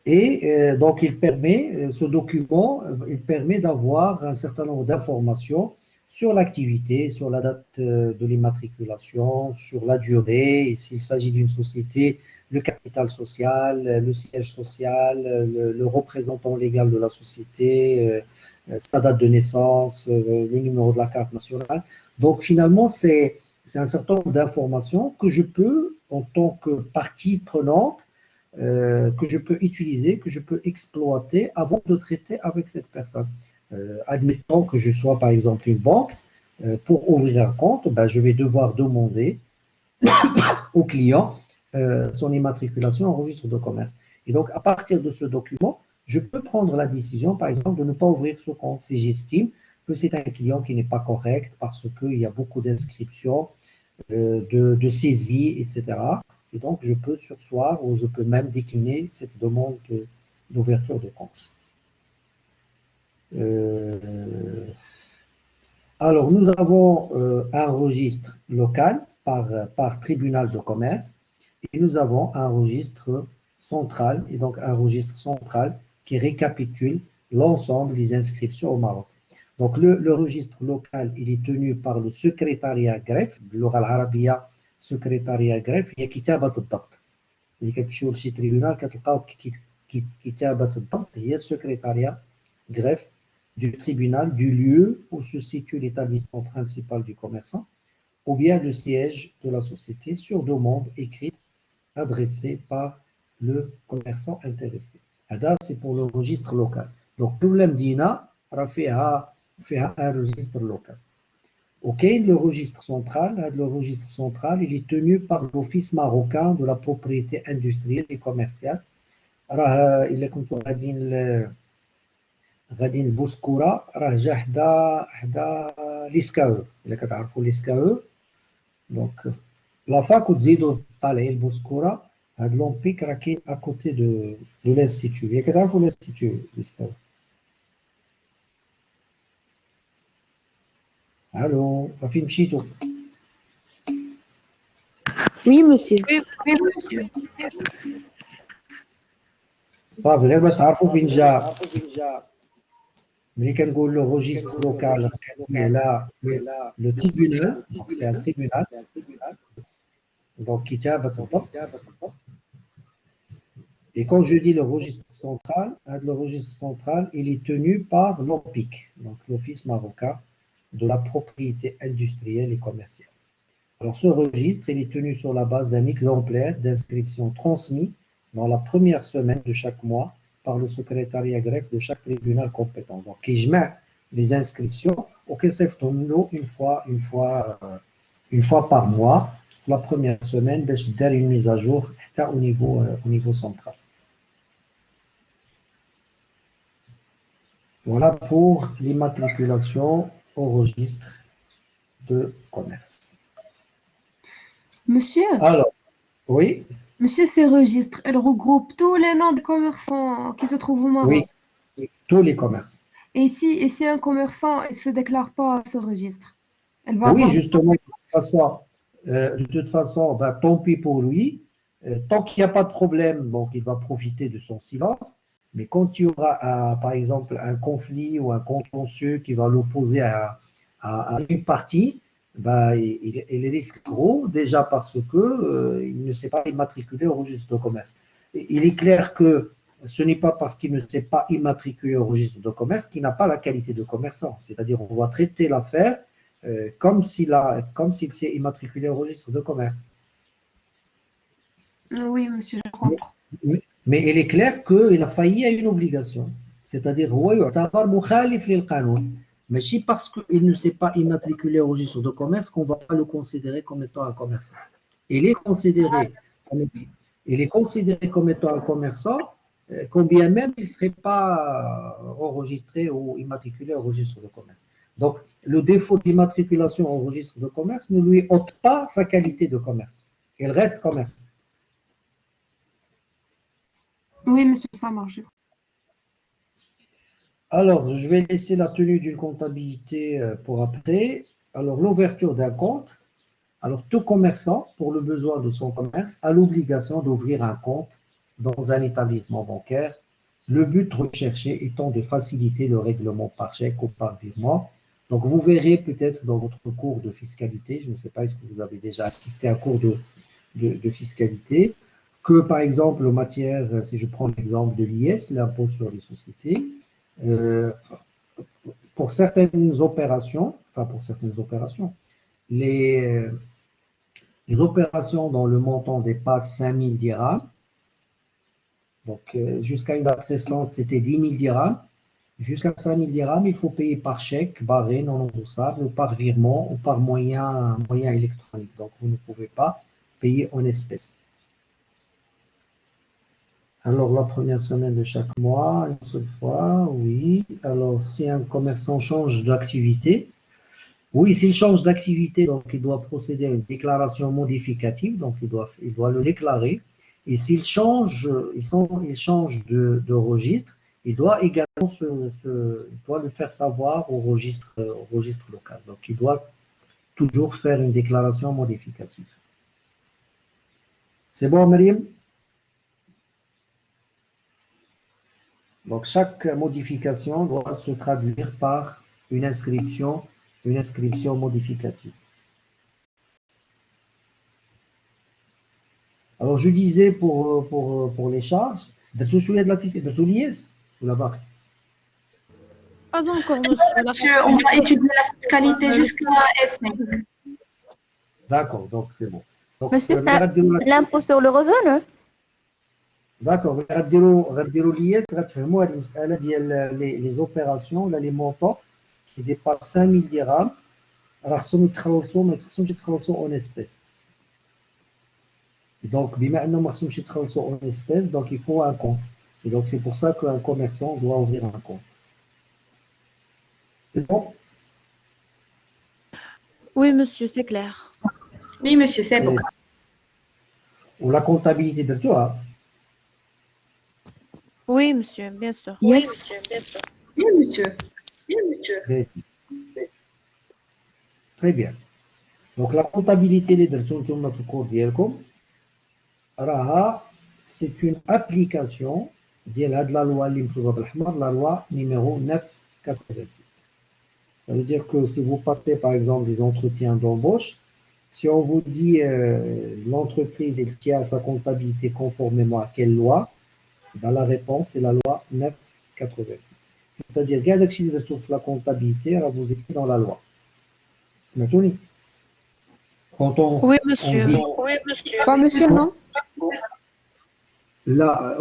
Et donc, ce document, il permet d'avoir un certain nombre d'informations sur l'activité, sur la date de l'immatriculation, sur la durée, et s'il s'agit d'une société, le capital social, le siège social, le représentant légal de la société, sa date de naissance, le numéro de la carte nationale. Donc finalement, c'est un certain nombre d'informations que je peux, en tant que partie prenante, que je peux utiliser, que je peux exploiter avant de traiter avec cette personne. Admettons que je sois par exemple une banque, pour ouvrir un compte, ben, je vais devoir demander au client son immatriculation en registre de commerce. Et donc, à partir de ce document, je peux prendre la décision, par exemple, de ne pas ouvrir ce compte si j'estime que c'est un client qui n'est pas correct parce qu'il y a beaucoup d'inscriptions, de saisies, etc. Et donc, je peux surseoir ou je peux même décliner cette demande d'ouverture de compte. Alors, nous avons un registre local par tribunal de commerce et nous avons un registre central, et donc un registre central qui récapitule l'ensemble des inscriptions au Maroc. Donc, le registre local, il est tenu par le secrétariat greffe, باللغة العربية secrétariat greffe, هي كتابة الضبط. اللي كتمشيو لشي tribunal كتلقاو كتابة الضبط هي secrétariat greffe du tribunal du lieu où se situe l'établissement principal du commerçant ou bien le siège de la société sur demande écrite adressée par le commerçant intéressé. Ada, c'est pour le registre local. Donc, tout le Mdina fait un registre local. Ok, le registre central, il est tenu par l'Office marocain de la propriété industrielle et commerciale. Il est غادي البوسكوره راه جا حدا ليسكاو الا كتعرفوا ليسكاو دونك لا فاك وتزيدوا طالعين البوسكوره هاد لومبيك راه كاين اكوتي دو لانستيتو الا كتعرفوا لانستيتو ليسكاو الو راه فين مشيتوا Oui, monsieur. صافي غير باش تعرفوا فين جا ملي كنقول لو registre local على le tribunal donc c'est un tribunal donc كتابة الضبط. Et quand je dis le registre central, il est tenu par l'OPIC, donc l'Office marocain de la propriété industrielle et commerciale. Alors ce registre, il est tenu sur la base d'un exemplaire d'inscription transmis dans la première semaine de chaque mois par le secrétariat greffe de chaque tribunal compétent. Donc, je mets les inscriptions auxquelles s'effectuent une fois par mois, la première semaine, d'avoir une mise à jour au niveau central. Voilà pour l'immatriculation au registre de commerce. Monsieur, Alors, oui, monsieur, ces registres, elles regroupent tous les noms des commerçants qui se trouvent au Maroc. oui, tous les commerces. Et si un commerçant ne se déclare pas à ce registre, elle va Oui, avoir... justement, de toute façon, ben, tant pis pour lui. Tant qu'il n'y a pas de problème, donc il va profiter de son silence. Mais quand il y aura, par exemple, un conflit ou un contentieux qui va l'opposer à une partie, ben, il risque gros, déjà parce que il ne s'est pas immatriculé au registre de commerce. Et il est clair que ce n'est pas parce qu'il ne s'est pas immatriculé au registre de commerce qu'il n'a pas la qualité de commerçant. C'est-à-dire, on va traiter l'affaire comme s'il s'est immatriculé au registre de commerce. Oui, monsieur, je comprends. Mais il est clair qu'il a failli à une obligation. C'est-à-dire, mais si parce qu'il ne s'est pas immatriculé au registre de commerce qu'on ne va pas le considérer comme étant un commerçant. Il est considéré comme étant un commerçant, combien même il ne serait pas enregistré ou immatriculé au registre de commerce. Donc, le défaut d'immatriculation au registre de commerce ne lui ôte pas sa qualité de commerce. Il reste commerçant. Oui, monsieur, ça marche. Alors, je vais laisser la tenue d'une comptabilité pour après. Alors, l'ouverture d'un compte. Alors, tout commerçant, pour le besoin de son commerce, a l'obligation d'ouvrir un compte dans un établissement bancaire. Le but recherché étant de faciliter le règlement par chèque ou par virement. Donc, vous verrez peut-être dans votre cours de fiscalité, je ne sais pas, est-ce que vous avez déjà assisté à un cours de fiscalité, que par exemple, en matière, si je prends l'exemple de l'IS, l'impôt sur les sociétés, pour certaines opérations, les opérations dont le montant dépasse 5 000 dirhams, donc jusqu'à une date récente, c'était 10 000 dirhams, Jusqu'à 5000 dirhams, il faut payer par chèque, barré, non remboursable, ou par virement, ou par moyen électronique. Donc, vous ne pouvez pas payer en espèces. Alors, la première semaine de chaque mois, une seule fois, oui. Alors, si un commerçant change d'activité, oui, s'il change d'activité, donc il doit procéder à une déclaration modificative, donc il doit le déclarer. Et s'il change, il change de registre, il doit également il doit le faire savoir au registre local. Donc, il doit toujours faire une déclaration modificative. C'est bon, Myriam? Donc, chaque modification doit se traduire par une inscription modificative. Alors, je disais pour les charges, درتو شوية de la fiscalité, درتو l'IS ou la BAC? Pas encore, monsieur. Monsieur, on va étudier la fiscalité jusqu'à S5. D'accord, donc c'est bon. Donc, Monsieur, l'impôt sur le revenu. D'accord, غديروا l'IS, غتفهموا هذه المسألة ديال les opérations, là, les montants qui dépassent 5000 dirhams, راه خصهم يتخلصوا ما خصهمش يتخلصوا en espèces. Donc, بما أنهم ما خصهمش يتخلصوا en espèces, donc il faut un compte. Et donc, c'est pour ça qu'un commerçant doit ouvrir un compte. C'est bon? Oui, monsieur, c'est clair. Oui, monsieur, c'est bon. Ou la comptabilité de toi. Oui, monsieur, bien sûr. Yes. Oui, monsieur. Oui, monsieur. Très bien. Donc, la comptabilité les notre cours d'IELCOM, c'est une application de la loi la loi numéro 988. Ça veut dire que si vous passez par exemple des entretiens d'embauche, si on vous dit l'entreprise elle tient sa comptabilité conformément à quelle loi, ben, la réponse est la loi 988. C'est-à-dire que la comptabilité, alors vous étiez dans la loi. C'est naturel. Quand Oui, monsieur. dit, Pas monsieur, non? là,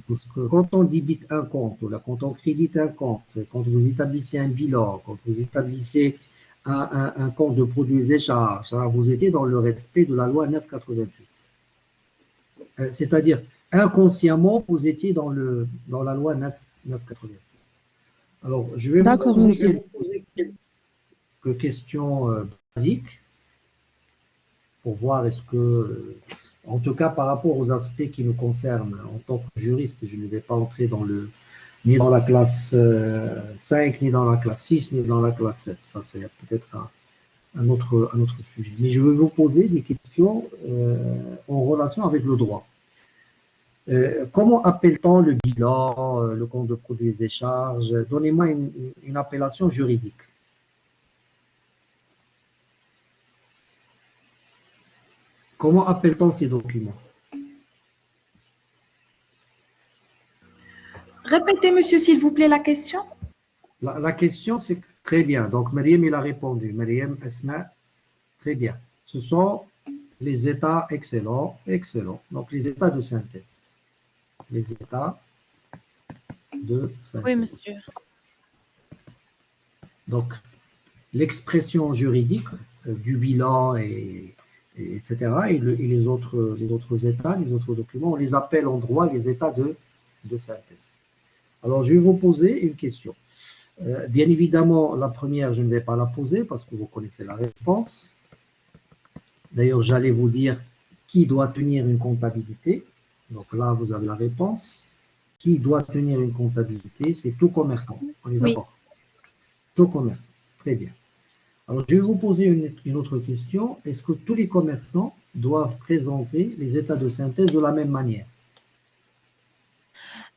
parce que quand on débite un compte, ou là, quand on crédite un compte, quand vous établissez un bilan, quand vous établissez un compte de produits et charges, vous étiez dans le respect de la loi 988. C'est-à-dire, inconsciemment, vous étiez dans la loi 988. Alors, je vais vous poser quelques questions basiques pour voir est-ce que, en tout cas par rapport aux aspects qui nous concernent en tant que juriste, je ne vais pas entrer ni dans la classe 5, ni dans la classe 6, ni dans la classe 7. Ça, c'est peut-être un autre sujet. Mais je vais vous poser des questions en relation avec le droit. Comment appelle-t-on le bilan, le compte de produits et charges? Donnez-moi une appellation juridique. Comment appelle-t-on ces documents? Répétez, monsieur, s'il vous plaît, la question. La question, c'est très bien. Donc, Myriam, il a répondu. Myriam, Asma, très bien. Ce sont les états excellents. Donc, les états de synthèse. Les états de synthèse. Oui, monsieur. Donc, l'expression juridique du bilan etc. Et les autres états, les autres documents, on les appelle en droit les états de synthèse. Alors, je vais vous poser une question. Bien évidemment, la première, je ne vais pas la poser parce que vous connaissez la réponse. D'ailleurs, j'allais vous dire qui doit tenir une comptabilité. Donc là, vous avez la réponse. Qui doit tenir une comptabilité? C'est tout commerçant. On est d'accord? Tout commerçant. Très bien. Alors, je vais vous poser une autre question. Est-ce que tous les commerçants doivent présenter les états de synthèse de la même manière?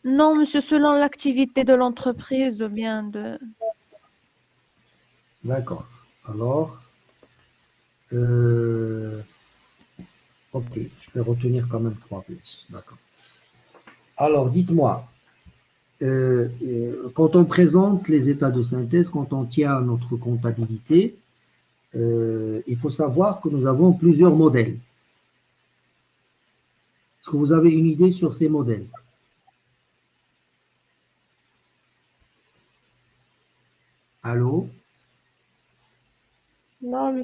Non, monsieur, selon l'activité de l'entreprise ou bien de... D'accord. Alors, ok, je vais retenir quand même 3 pièces. D'accord. Alors, dites-moi, quand on présente les états de synthèse, quand on tient notre comptabilité, il faut savoir que nous avons plusieurs modèles. Est-ce que vous avez une idée sur ces modèles? Allô? Non,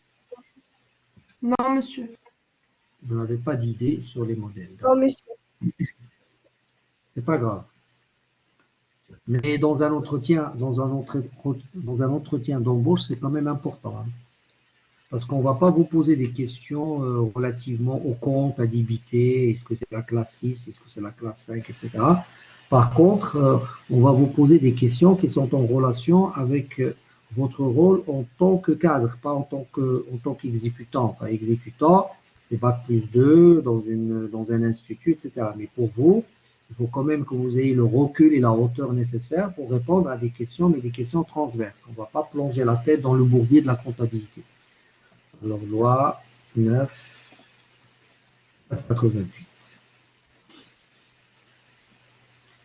Non, monsieur. Vous n'avez pas d'idée sur les modèles. non, monsieur. C'est pas grave. Mais dans un entretien, dans un entretien d'embauche, c'est quand même important, hein. Parce qu'on ne va pas vous poser des questions relativement au compte, à débiter, est-ce que c'est la classe 6, est-ce que c'est la classe 5, etc. Par contre, on va vous poser des questions qui sont en relation avec votre rôle en tant que cadre, pas en tant qu'exécutant. Enfin, exécutant, c'est Bac+2 dans un institut, etc. Mais pour vous, il faut quand même que vous ayez le recul et la hauteur nécessaire pour répondre à des questions, mais des questions transverses. On ne va pas plonger la tête dans le bourbier de la comptabilité. Alors, loi 988.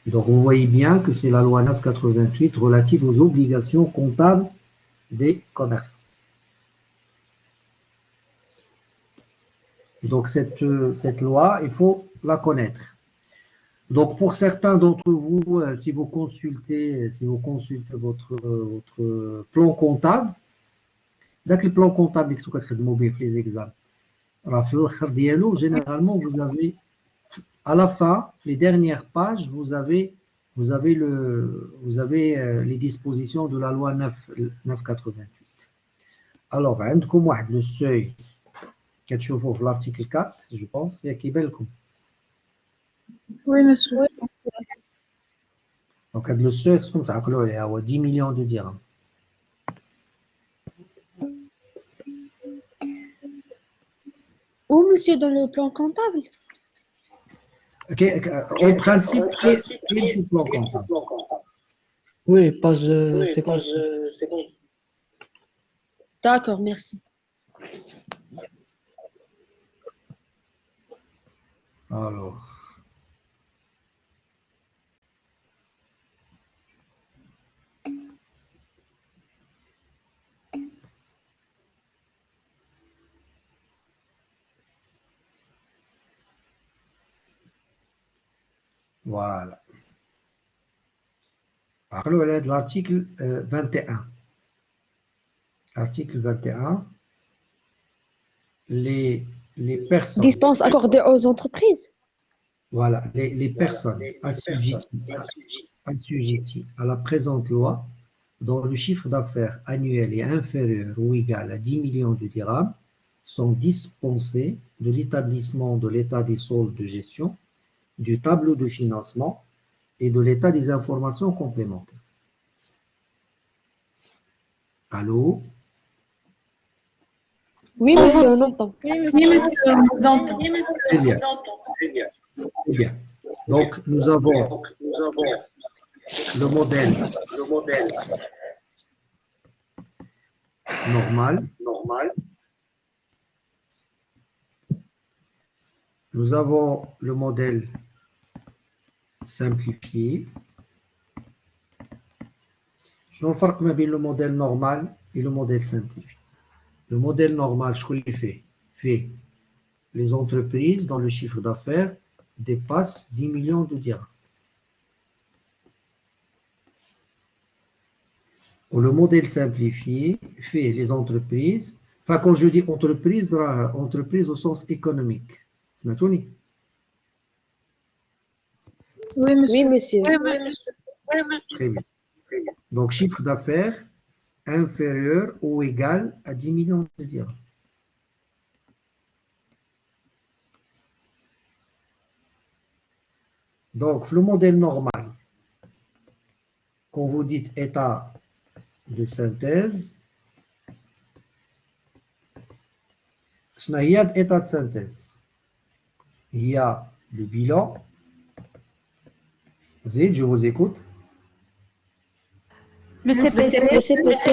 Donc, vous voyez bien que c'est la loi 988 relative aux obligations comptables des commerçants. Donc, cette loi, il faut la connaître. Donc, pour certains d'entre vous, si vous consultez votre plan comptable, le plan comptable qui se les examens. Généralement, vous avez, à la fin, les dernières pages, vous avez les dispositions de la loi 988. Alors, عندكم واحد le seuil كتشوفوه في l'article 4, je pense, يكيبان لكم. Oui, monsieur. Donc, le seuil, خصكم تعقلوا عليه, هو 10 millions de dirhams. Où, monsieur, dans le plan comptable? En principe, c'est le plan comptable. Oui, page 50. D'accord, merci. Alors, voilà. Parlons de l'article 21. Article 21. Les personnes. Dispense accordée aux entreprises? Voilà, les personnes assujetties à la présente loi, dont le chiffre d'affaires annuel est inférieur ou égal à 10 millions de dirhams, sont dispensées de l'établissement de l'état des soldes de gestion, du tableau de financement et de l'état des informations complémentaires. Allô? Oui, monsieur, on entend. Oui, monsieur, on vous entend. Très bien. Très bien. Donc, nous avons le modèle normal. Nous avons le modèle simplifié. شنو الفرق ما بين le modèle normal et le modèle simplifié? Le modèle normal, je le fait les entreprises dont le chiffre d'affaires dépasse 10 millions de dirhams. Ou le modèle simplifié fait les entreprises, enfin quand je dis entreprise, entreprise au sens économique. C'est maintenant. Oui, monsieur. Oui, monsieur. Très bien. Donc chiffre d'affaires inférieur ou égal à 10 millions de dirhams. Donc, le modèle normal, quand vous dites état de synthèse, il y a d'état de synthèse. Il y a le bilan. Zid, je vous écoute. Le CPC. Le CPC.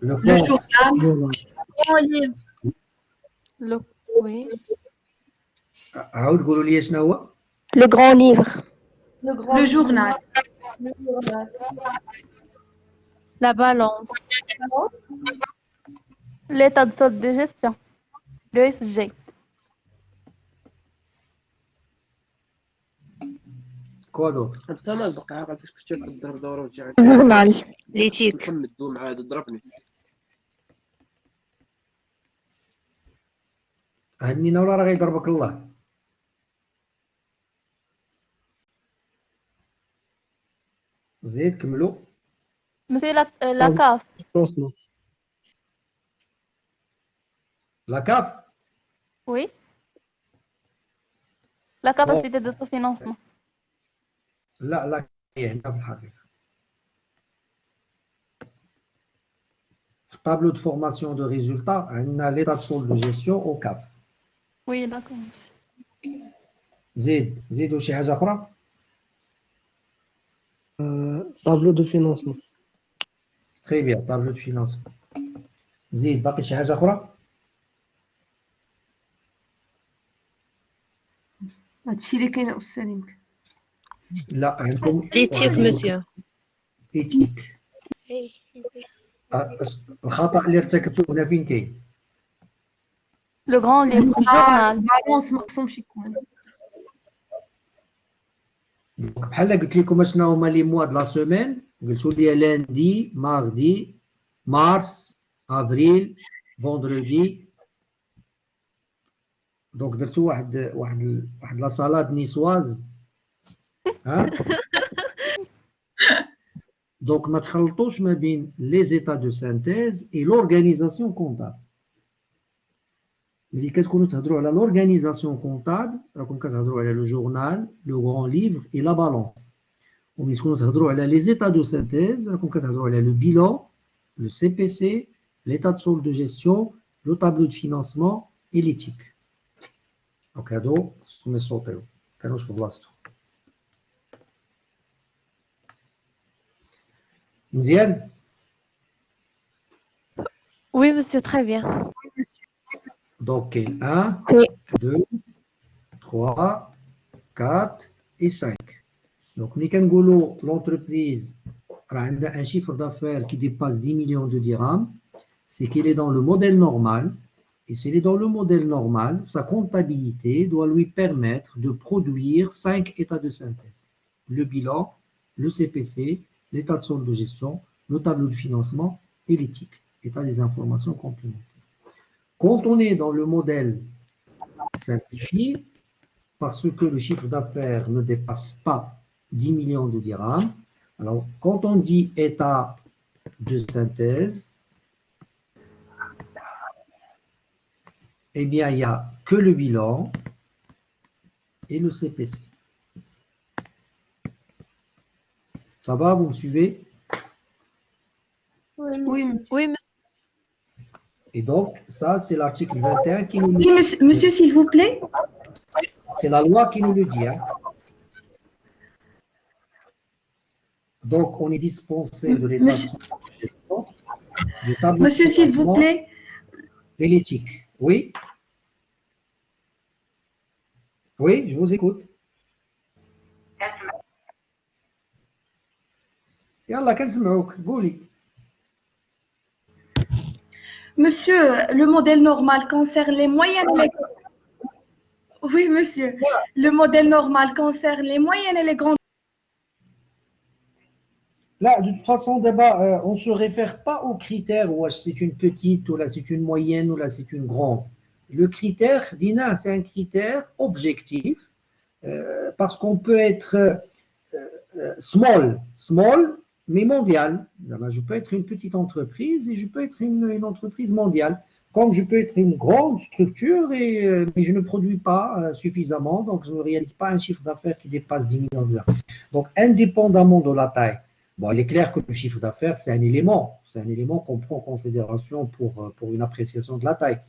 Le Le compte. journal. Oui. عاود قولوا لي شنو هو؟ Le grand livre. Le journal. La balance. L'état de solde de gestion, le SG. Quoi d'autre? Journal. L'éthique. هنينا ولا راه غيضربك الله؟ زيد كملوا. Monsieur la CAF. Financement. La CAF. Oui. La capacité d'autofinancement. لا هي هنا في الحقيقة. في tableau de formation de résultats عندنا l'état de solde de gestion au CAF. Oui, d'accord. زيدوا شي حاجة أخرى. Tableau de financement. Très bien, tableau de financement. زيد باقي شي حاجة أخرى. هادشي اللي كاين أستاذ يمكن. لا عندكم L'éthique, monsieur. éthique. الخطأ اللي ارتكبتوه هنا فين كاين؟ Le grand livre, journal. البالونس ما خصهمش يكون. بحال قلت لكم شنو هما لي موا د لا سومين، قلتوا لي لاندي ماردي مارس افريل فوندردي. دونك درتو واحد لا سالاد نيسواز. ها دونك ما تخلطوش ما بين لي زيتا دو سانتيز اي لورغانيزاسيون كونطابل. ملي كتكونوا تهضروا على لورغانيزاسيون كونطابل راكم كتهضروا على لو جورنال لو غران ليفر اي لا بالونس، وملي تكونوا تهضروا على لي زيتا دو سانتيز راكم كتهضروا على لو بيلون لو سي بي سي l'état de solde de gestion le tableau de financement et l'éthique. دونك هادو خصهم يصوتيو كانوش في بلاصتو. مزيان. Oui, monsieur, très bien. Donc, 1, Oui. 2, 3, 4 et 5. Donc, nous avons l'entreprise a un chiffre d'affaires qui dépasse 10 millions de dirhams. C'est qu'il est dans le modèle normal. Et s'il est dans le modèle normal, sa comptabilité doit lui permettre de produire 5 états de synthèse. Le bilan, le CPC, l'état de solde de gestion, le tableau de financement et l'éthique, état des informations complémentaires. Quand on est dans le modèle simplifié, parce que le chiffre d'affaires ne dépasse pas 10 millions de dirhams, alors quand on dit état de synthèse, eh bien il n'y a que le bilan et le CPC. Ça va, vous me suivez? Oui, Oui, monsieur. Et donc, ça, c'est l'article 21 qui nous le Oui, monsieur, s'il vous plaît. C'est la loi qui nous le dit. Hein. Donc, on est dispensé de l'état de gestion, du tableau Monsieur, de s'il vous financement plaît. et l'éthique. Oui? Oui, je vous écoute. يلا كنسمعوك قولي. Monsieur, le modèle normal concerne les moyennes et les... Oui, monsieur. Le modèle normal concerne les moyennes et les grandes. Là, de toute façon, d'abord, on ne se réfère pas aux critères, ou c'est une petite, ou là c'est une moyenne, ou là c'est une grande. Le critère, Dina, c'est un critère objectif, parce qu'on peut être small, mais mondial. Je peux être une petite entreprise et je peux être une entreprise mondiale. Comme je peux être une grande structure, mais je ne produis pas suffisamment, donc je ne réalise pas un chiffre d'affaires qui dépasse 10 millions de dollars. Donc, indépendamment de la taille, bon, il est clair que le chiffre d'affaires, c'est un élément qu'on prend en considération pour une appréciation de la taille.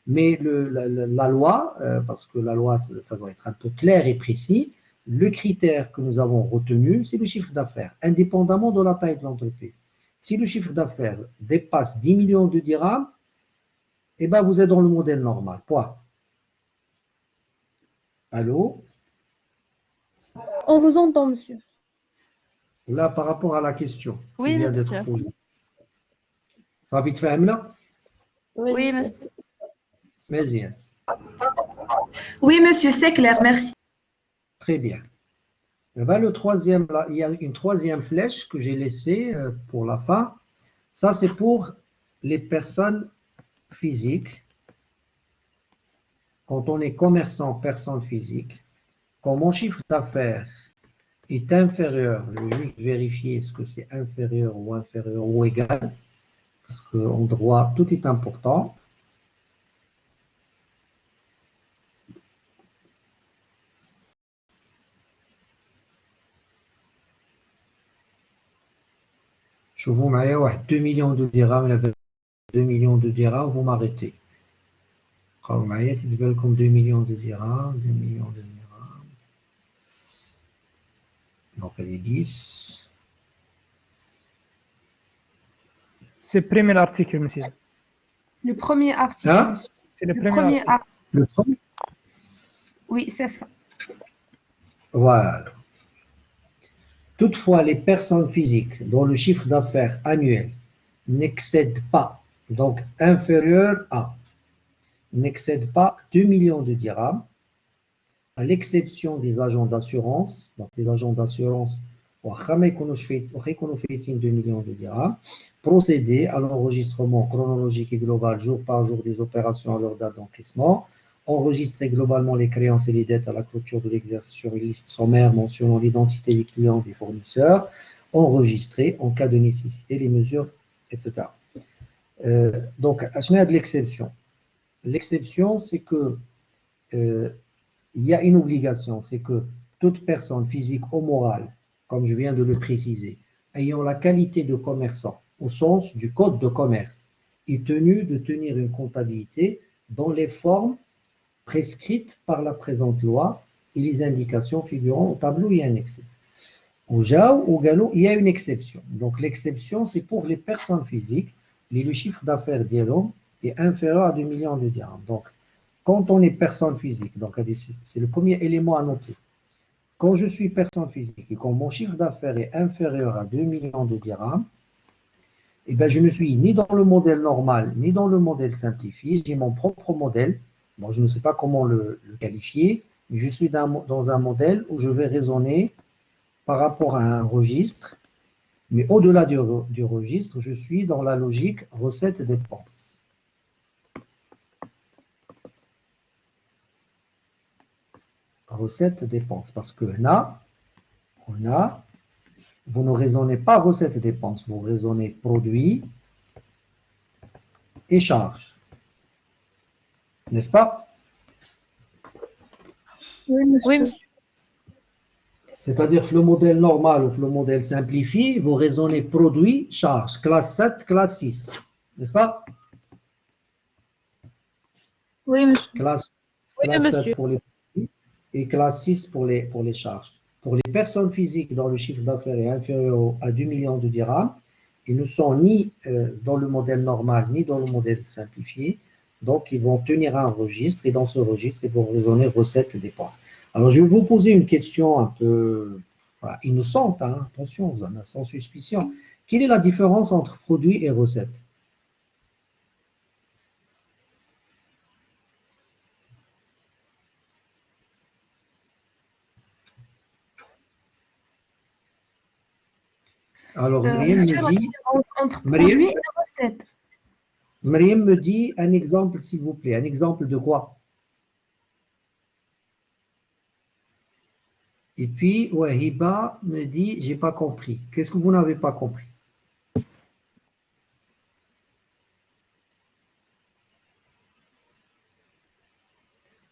Mais la loi, parce que la loi, ça doit être un peu clair et précis, le critère que nous avons retenu, c'est le chiffre d'affaires, indépendamment de la taille de l'entreprise. Si le chiffre d'affaires dépasse 10 millions de dirhams, eh bien, vous êtes dans le modèle normal. Point. Allô? On vous entend, monsieur. Là, par rapport à la question Oui, qui vient monsieur. d'être posée. Fabi, tu fais là? Oui, monsieur. Oui, monsieur, c'est clair, merci. Très bien. Eh ben, le troisième, là, il y a une troisième flèche que j'ai laissée pour la fin. Ça, c'est pour les personnes physiques. Quand on est commerçant, personne physique, quand mon chiffre d'affaires est inférieur, je vais juste vérifier est-ce que c'est inférieur ou égal, parce qu'en droit, tout est important. Je vous mets 2 millions de dirhams, 2 millions de dirhams, vous m'arrêtez. Comme 2 millions de dirhams, 2 millions de dirhams. Donc, elle est 10. C'est le premier article, monsieur. Le premier article. Hein? Monsieur. C'est le Le premier premier article. article. Le premier? Oui, c'est ça. Voilà. Toutefois, les personnes physiques dont le chiffre d'affaires annuel n'excède pas, donc inférieur à, n'excède pas 2 millions de dirhams, à l'exception des agents d'assurance. Donc, les agents d'assurance, 2 millions de dirhams, procéder à l'enregistrement chronologique et global jour par jour des opérations à leur date d'encaissement, enregistrer globalement les créances et les dettes à la clôture de l'exercice sur une liste sommaire mentionnant l'identité des clients et des fournisseurs, enregistrer en cas de nécessité les mesures, etc. Donc, à ce moment de l'exception. L'exception, c'est que il y a une obligation, c'est que toute personne physique ou morale, comme je viens de le préciser, ayant la qualité de commerçant au sens du code de commerce, est tenue de tenir une comptabilité dans les formes prescrites par la présente loi et les indications figurant au tableau et annexé. Au JAO, au GALO, il y a une exception. Donc l'exception, c'est pour les personnes physiques, le chiffre d'affaires d'Yelom est inférieur à 2 millions de dirhams. Donc, quand on est personne physique, donc c'est le premier élément à noter. Quand je suis personne physique et quand mon chiffre d'affaires est inférieur à 2 millions de dirhams, eh bien, je ne suis ni dans le modèle normal, ni dans le modèle simplifié. J'ai mon propre modèle. Bon, je ne sais pas comment le qualifier, mais je suis dans un modèle où je vais raisonner par rapport à un registre. Mais au-delà du registre, je suis dans la logique recette-dépense. Recette-dépense. Parce que là, vous ne raisonnez pas recette-dépense, vous raisonnez produit et charge. N'est-ce pas? Oui, monsieur. Oui, monsieur. C'est-à-dire que le modèle normal ou le modèle simplifié, vous raisonnez produit, charge, classe 7, classe 6. N'est-ce pas? Oui, monsieur. Classe Oui, 7 monsieur. pour les produits et classe 6 pour les charges. Pour les personnes physiques dont le chiffre d'affaires est inférieur à 2 millions de dirhams, ils ne sont ni dans le modèle normal ni dans le modèle simplifié. Donc, ils vont tenir un registre et dans ce registre, ils vont raisonner recettes et dépenses. Alors, je vais vous poser une question un peu innocente, hein, attention, sans suspicion. Quelle est la différence entre produit et recette? Alors, Myriam me dit, entre produit et recette. Myriam me dit un exemple, s'il vous plaît. Un exemple de quoi? Et puis, Wahiba me dit, j'ai pas compris. Qu'est-ce que vous n'avez pas compris?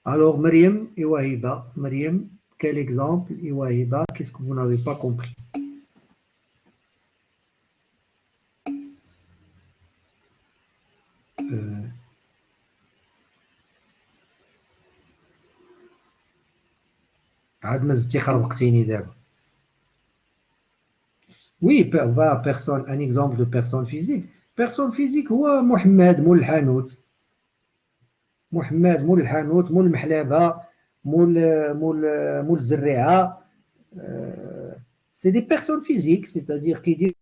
Alors, Myriam et Wahiba. Myriam, quel exemple? Et Wahiba, qu'est-ce que vous n'avez pas compris? Oui, un exemple de personne physique. Personne physique, هو محمد مول الحانوت. محمد مول الحانوت مول المحلبة مول الزريعة. C'est des personnes physiques, c'est-à-dire qui disent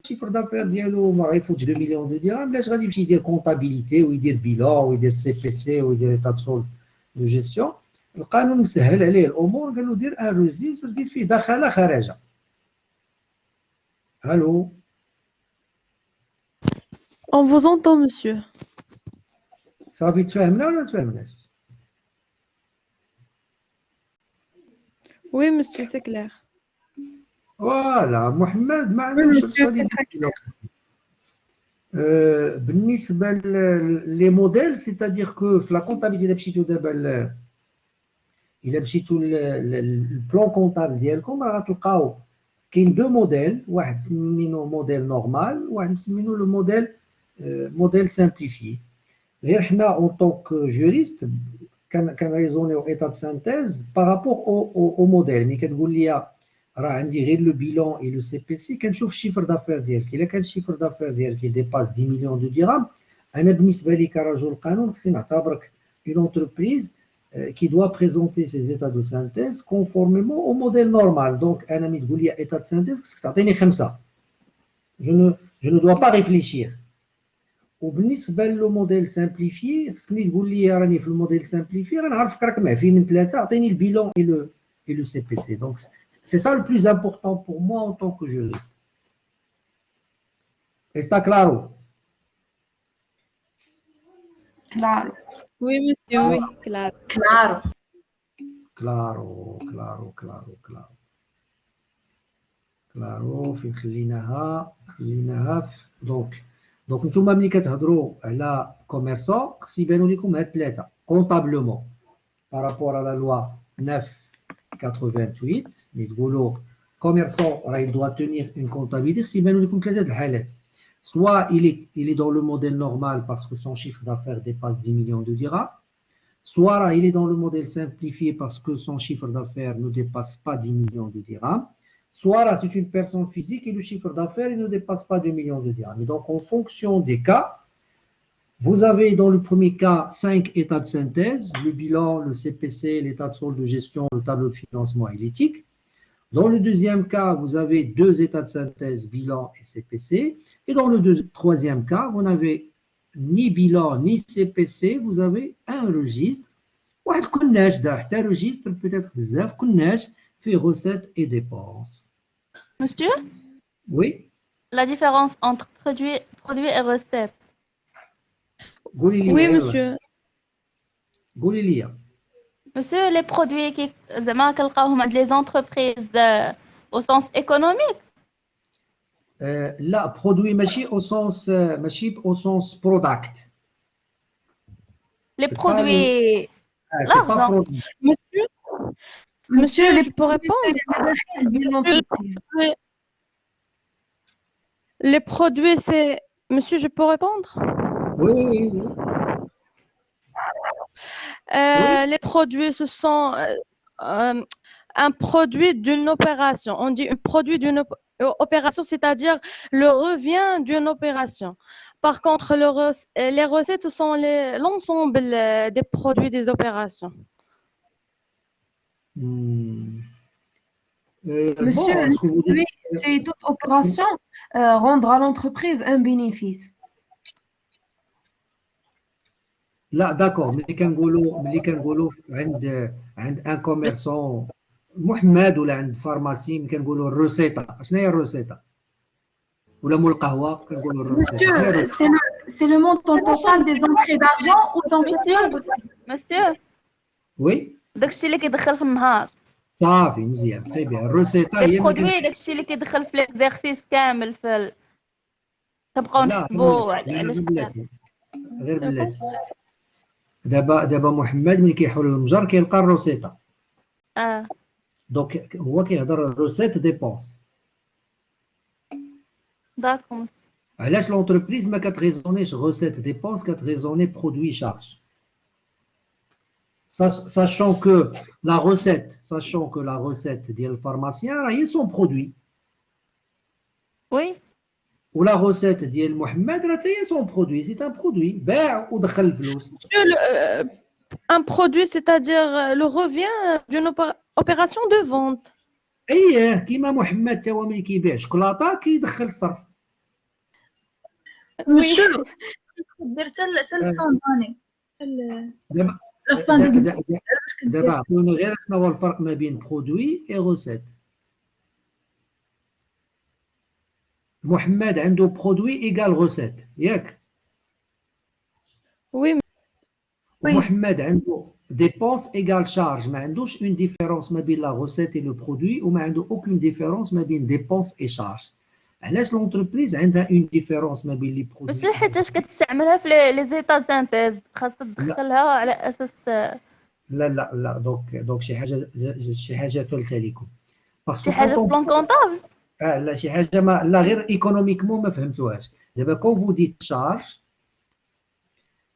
chiffre d'affaires ديالو ما غيفوتش 2 millions de dirhams, علاش غادي يمشي يدير comptabilité ويدير bilan ويدير CPC ويدير état de solde de gestion. القانون مسهل عليه الامور، قال له دير ان ريجستر دير فيه دخل خرج. الو On vous entend, monsieur. صافي تفاهمنا ولا ما تفاهمناش؟ Oui, monsieur, c'est clair. فوالا محمد ما عندوش الصليب. بالنسبه لي موديل سيتادير كو في لا كونتابيليتي الا مشيتو دابا الا مشيتو البلان كونطابل ديالكم راه غتلقاو كاين دو موديل، واحد سمينو موديل نورمال وواحد مسمينو لو موديل موديل سامبليفي. غير حنا اون طونك جوريست كنريزونيو ايتا دو سانتيز بارابور او موديل. ملي كتقول لي راه عندي غير لو بيلون اي لو سي بي سي، كنشوف الشيفر دافير ديالك. الا كان الشيفر دافير ديالك ديباس 10 مليون دو درهم، انا بالنسبه لي كرجل قانون خصني نعتبرك اون انتربريز qui doit présenter ses états de synthèse conformément au modèle normal. Donc, un ami de Goulia état de synthèse, je ne dois pas réfléchir. Au le modèle simplifié, ce que Goulia le modèle simplifié, on a le bilan et le CPC. Donc, c'est ça le plus important pour moi en tant que juriste. Está claro? Claro. Oui, monsieur, oui, clair. Claro. كلارو كلارو كلارو كلارو كلارو. فين خليناها دونك نتوما ملي كتهضروا على كوميرسون خص يبانوا لكم هاد الثلاثه كونطابلومون بارابور على لوا 988 ملي تقولوا كوميرسون راه يدوا تونير اون كونطابيليتي خص يبانوا لكم ثلاثه د الحالات. Soit il est dans le modèle normal parce que son chiffre d'affaires dépasse 10 millions de dirhams, soit il est dans le modèle simplifié parce que son chiffre d'affaires ne dépasse pas 10 millions de dirhams, soit c'est une personne physique et le chiffre d'affaires ne dépasse pas 2 millions de dirhams. Et donc en fonction des cas, vous avez dans le premier cas 5 états de synthèse, le bilan, le CPC, l'état de solde de gestion, le tableau de financement et l'éthique. Dans le deuxième cas, vous avez 2 états de synthèse, bilan et CPC. Et dans le troisième cas, vous n'avez ni bilan ni CPC, vous avez un registre. Un registre peut-être fait recettes et dépenses. Monsieur, Oui, la différence entre produit et recette. Oui, monsieur. Monsieur, les produits qui les entreprises au sens économique. Là, produit machine au sens product. Les produits. C'est pas produit. Monsieur, je peux répondre? Les produits, c'est... Monsieur, je peux répondre? Oui. Oui. Les produits, ce sont un produit d'une opération. On dit un produit d'une opération, c'est-à-dire le revient d'une opération. Par contre, les recettes, ce sont l'ensemble des produits des opérations. Monsieur, c'est toute opération rendre à l'entreprise un bénéfice. لا داكور. ملي كنقولوا عند ان كوميرسون محمد ولا عند فارماسي ملي كنقولوا الروسيطه، شنو هي الروسيطه؟ ولا مول القهوه كنقولوا الروسيطه. C'est le montant total des entrées d'argent aux entrées. Monsieur. وي. داكشي اللي كيدخل في النهار. صافي مزيان تري بيان. الروسيطه هي البرودوي داكشي اللي كيدخل في ليكزيرسيس كامل في كنبقاو نحسبوا علاش غير بلاتي. دابا محمد ملي كيحول المجر كيلقى الروسيطه. دونك هو كيهضر روسيت ديبونس. داكور. علاش لونتربريز ما كتريزونيش روسيت ديبونس كتريزوني برودوي شارج. Sachant que la recette ديال الفارماسيان راه هي son produit. Oui. Ou la recette ديال محمد راه هي son produit, c'est un produit باع ودخل الفلوس. Un produit, c'est-à-dire le revient d'une opération de vente. اييه كيما محمد تا هو ملي كيبيع شوكولاطه كيدخل الصرف. Monsieur, درت الفون داني. دابا عطوني غير شنو هو الفرق ما بين برودوي et recette. محمد عنده برودوي ايكال غوسيت ياك؟ Oui, ومحمد عنده dépense égale charge. ما عندوش une différence ما بين la recette et le produit وما عنده aucune différence ما بين dépense et charge. علاش l'entreprise عندها une différence ما بين les produits؟ ماشي حيتاش كتستعملها في لي زيتا سانتيز خاصك تدخلها على اساس. لا دونك شي حاجه فلتة لكم. شي حاجه في بلان كونطابل. لا شي حاجه ما لا غير ايكونوميكمون ما فهمتوهاش. دابا كون فو ديت شارج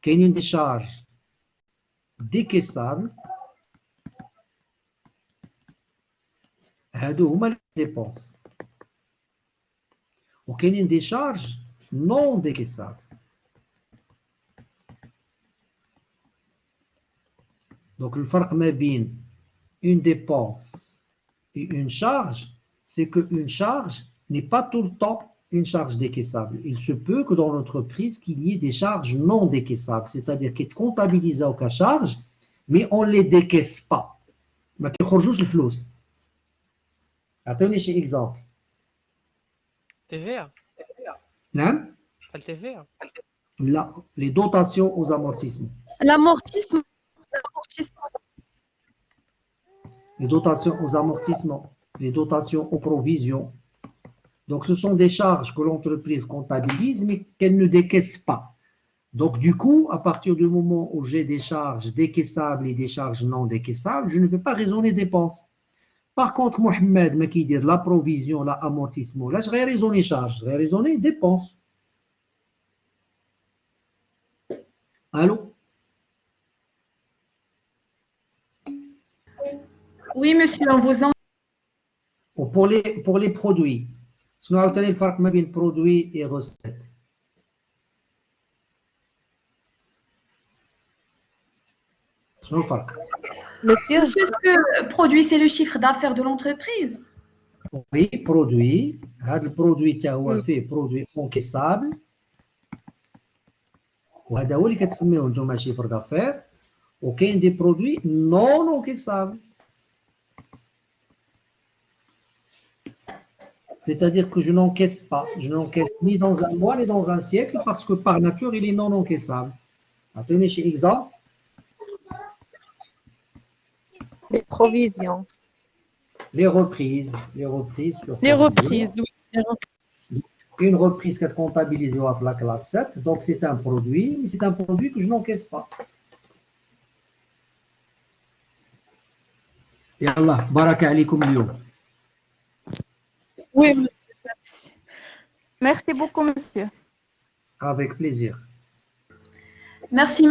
كاينين دي شارج ديكيسابل هادو هما لي ديبونس وكاينين دي شارج نون ديكيسابل. دونك الفرق ما بين une dépense et une charge, c'est qu'une charge n'est pas tout le temps une charge décaissable. Il se peut que dans l'entreprise, qu'il y ait des charges non décaissables, c'est-à-dire qu'elles sont comptabilisées au cas charge, mais on ne les décaisse pas. ما كيخرجوش الفلوس. أعطوني شي exemple. TVA. نعم؟ الTVA. لا, les dotations aux amortissements. L'amortissement. Les dotations aux amortissements, les dotations aux provisions. Donc, ce sont des charges que l'entreprise comptabilise, mais qu'elle ne décaisse pas. Donc, du coup, à partir du moment où j'ai des charges décaissables et des charges non décaissables, je ne peux pas raisonner dépenses. Par contre, Mohamed m'a dit la provision, l'amortissement, là, je vais raisonner charges, je vais raisonner dépenses. Allô? Oui, monsieur, on vous en... Pour les produits, شنو عاوتاني الفرق ما بين produit et recette؟ شنو الفرق؟ Monsieur, est-ce que produit, c'est le chiffre d'affaires de l'entreprise? Oui, produit. هذا البرودوي تا هو فيه برودوي انكيسابل وهذا هو اللي كتسميوه نتوما شيفر دافير وكاين دي برودوي نون انكيسابل. C'est-à-dire que je n'encaisse pas. Je n'encaisse ni dans un mois ni dans un siècle parce que par nature, il est non encaissable. Attendez, chez exemple. les provisions. Les reprises. Sur Les reprises, oui. Une reprise qui est comptabilisée à la classe 7. Donc, c'est un produit, mais c'est un produit que je n'encaisse pas. Et Allah, baraka alaikum اليوم. Oui, merci. Merci beaucoup, monsieur. Avec plaisir. Merci.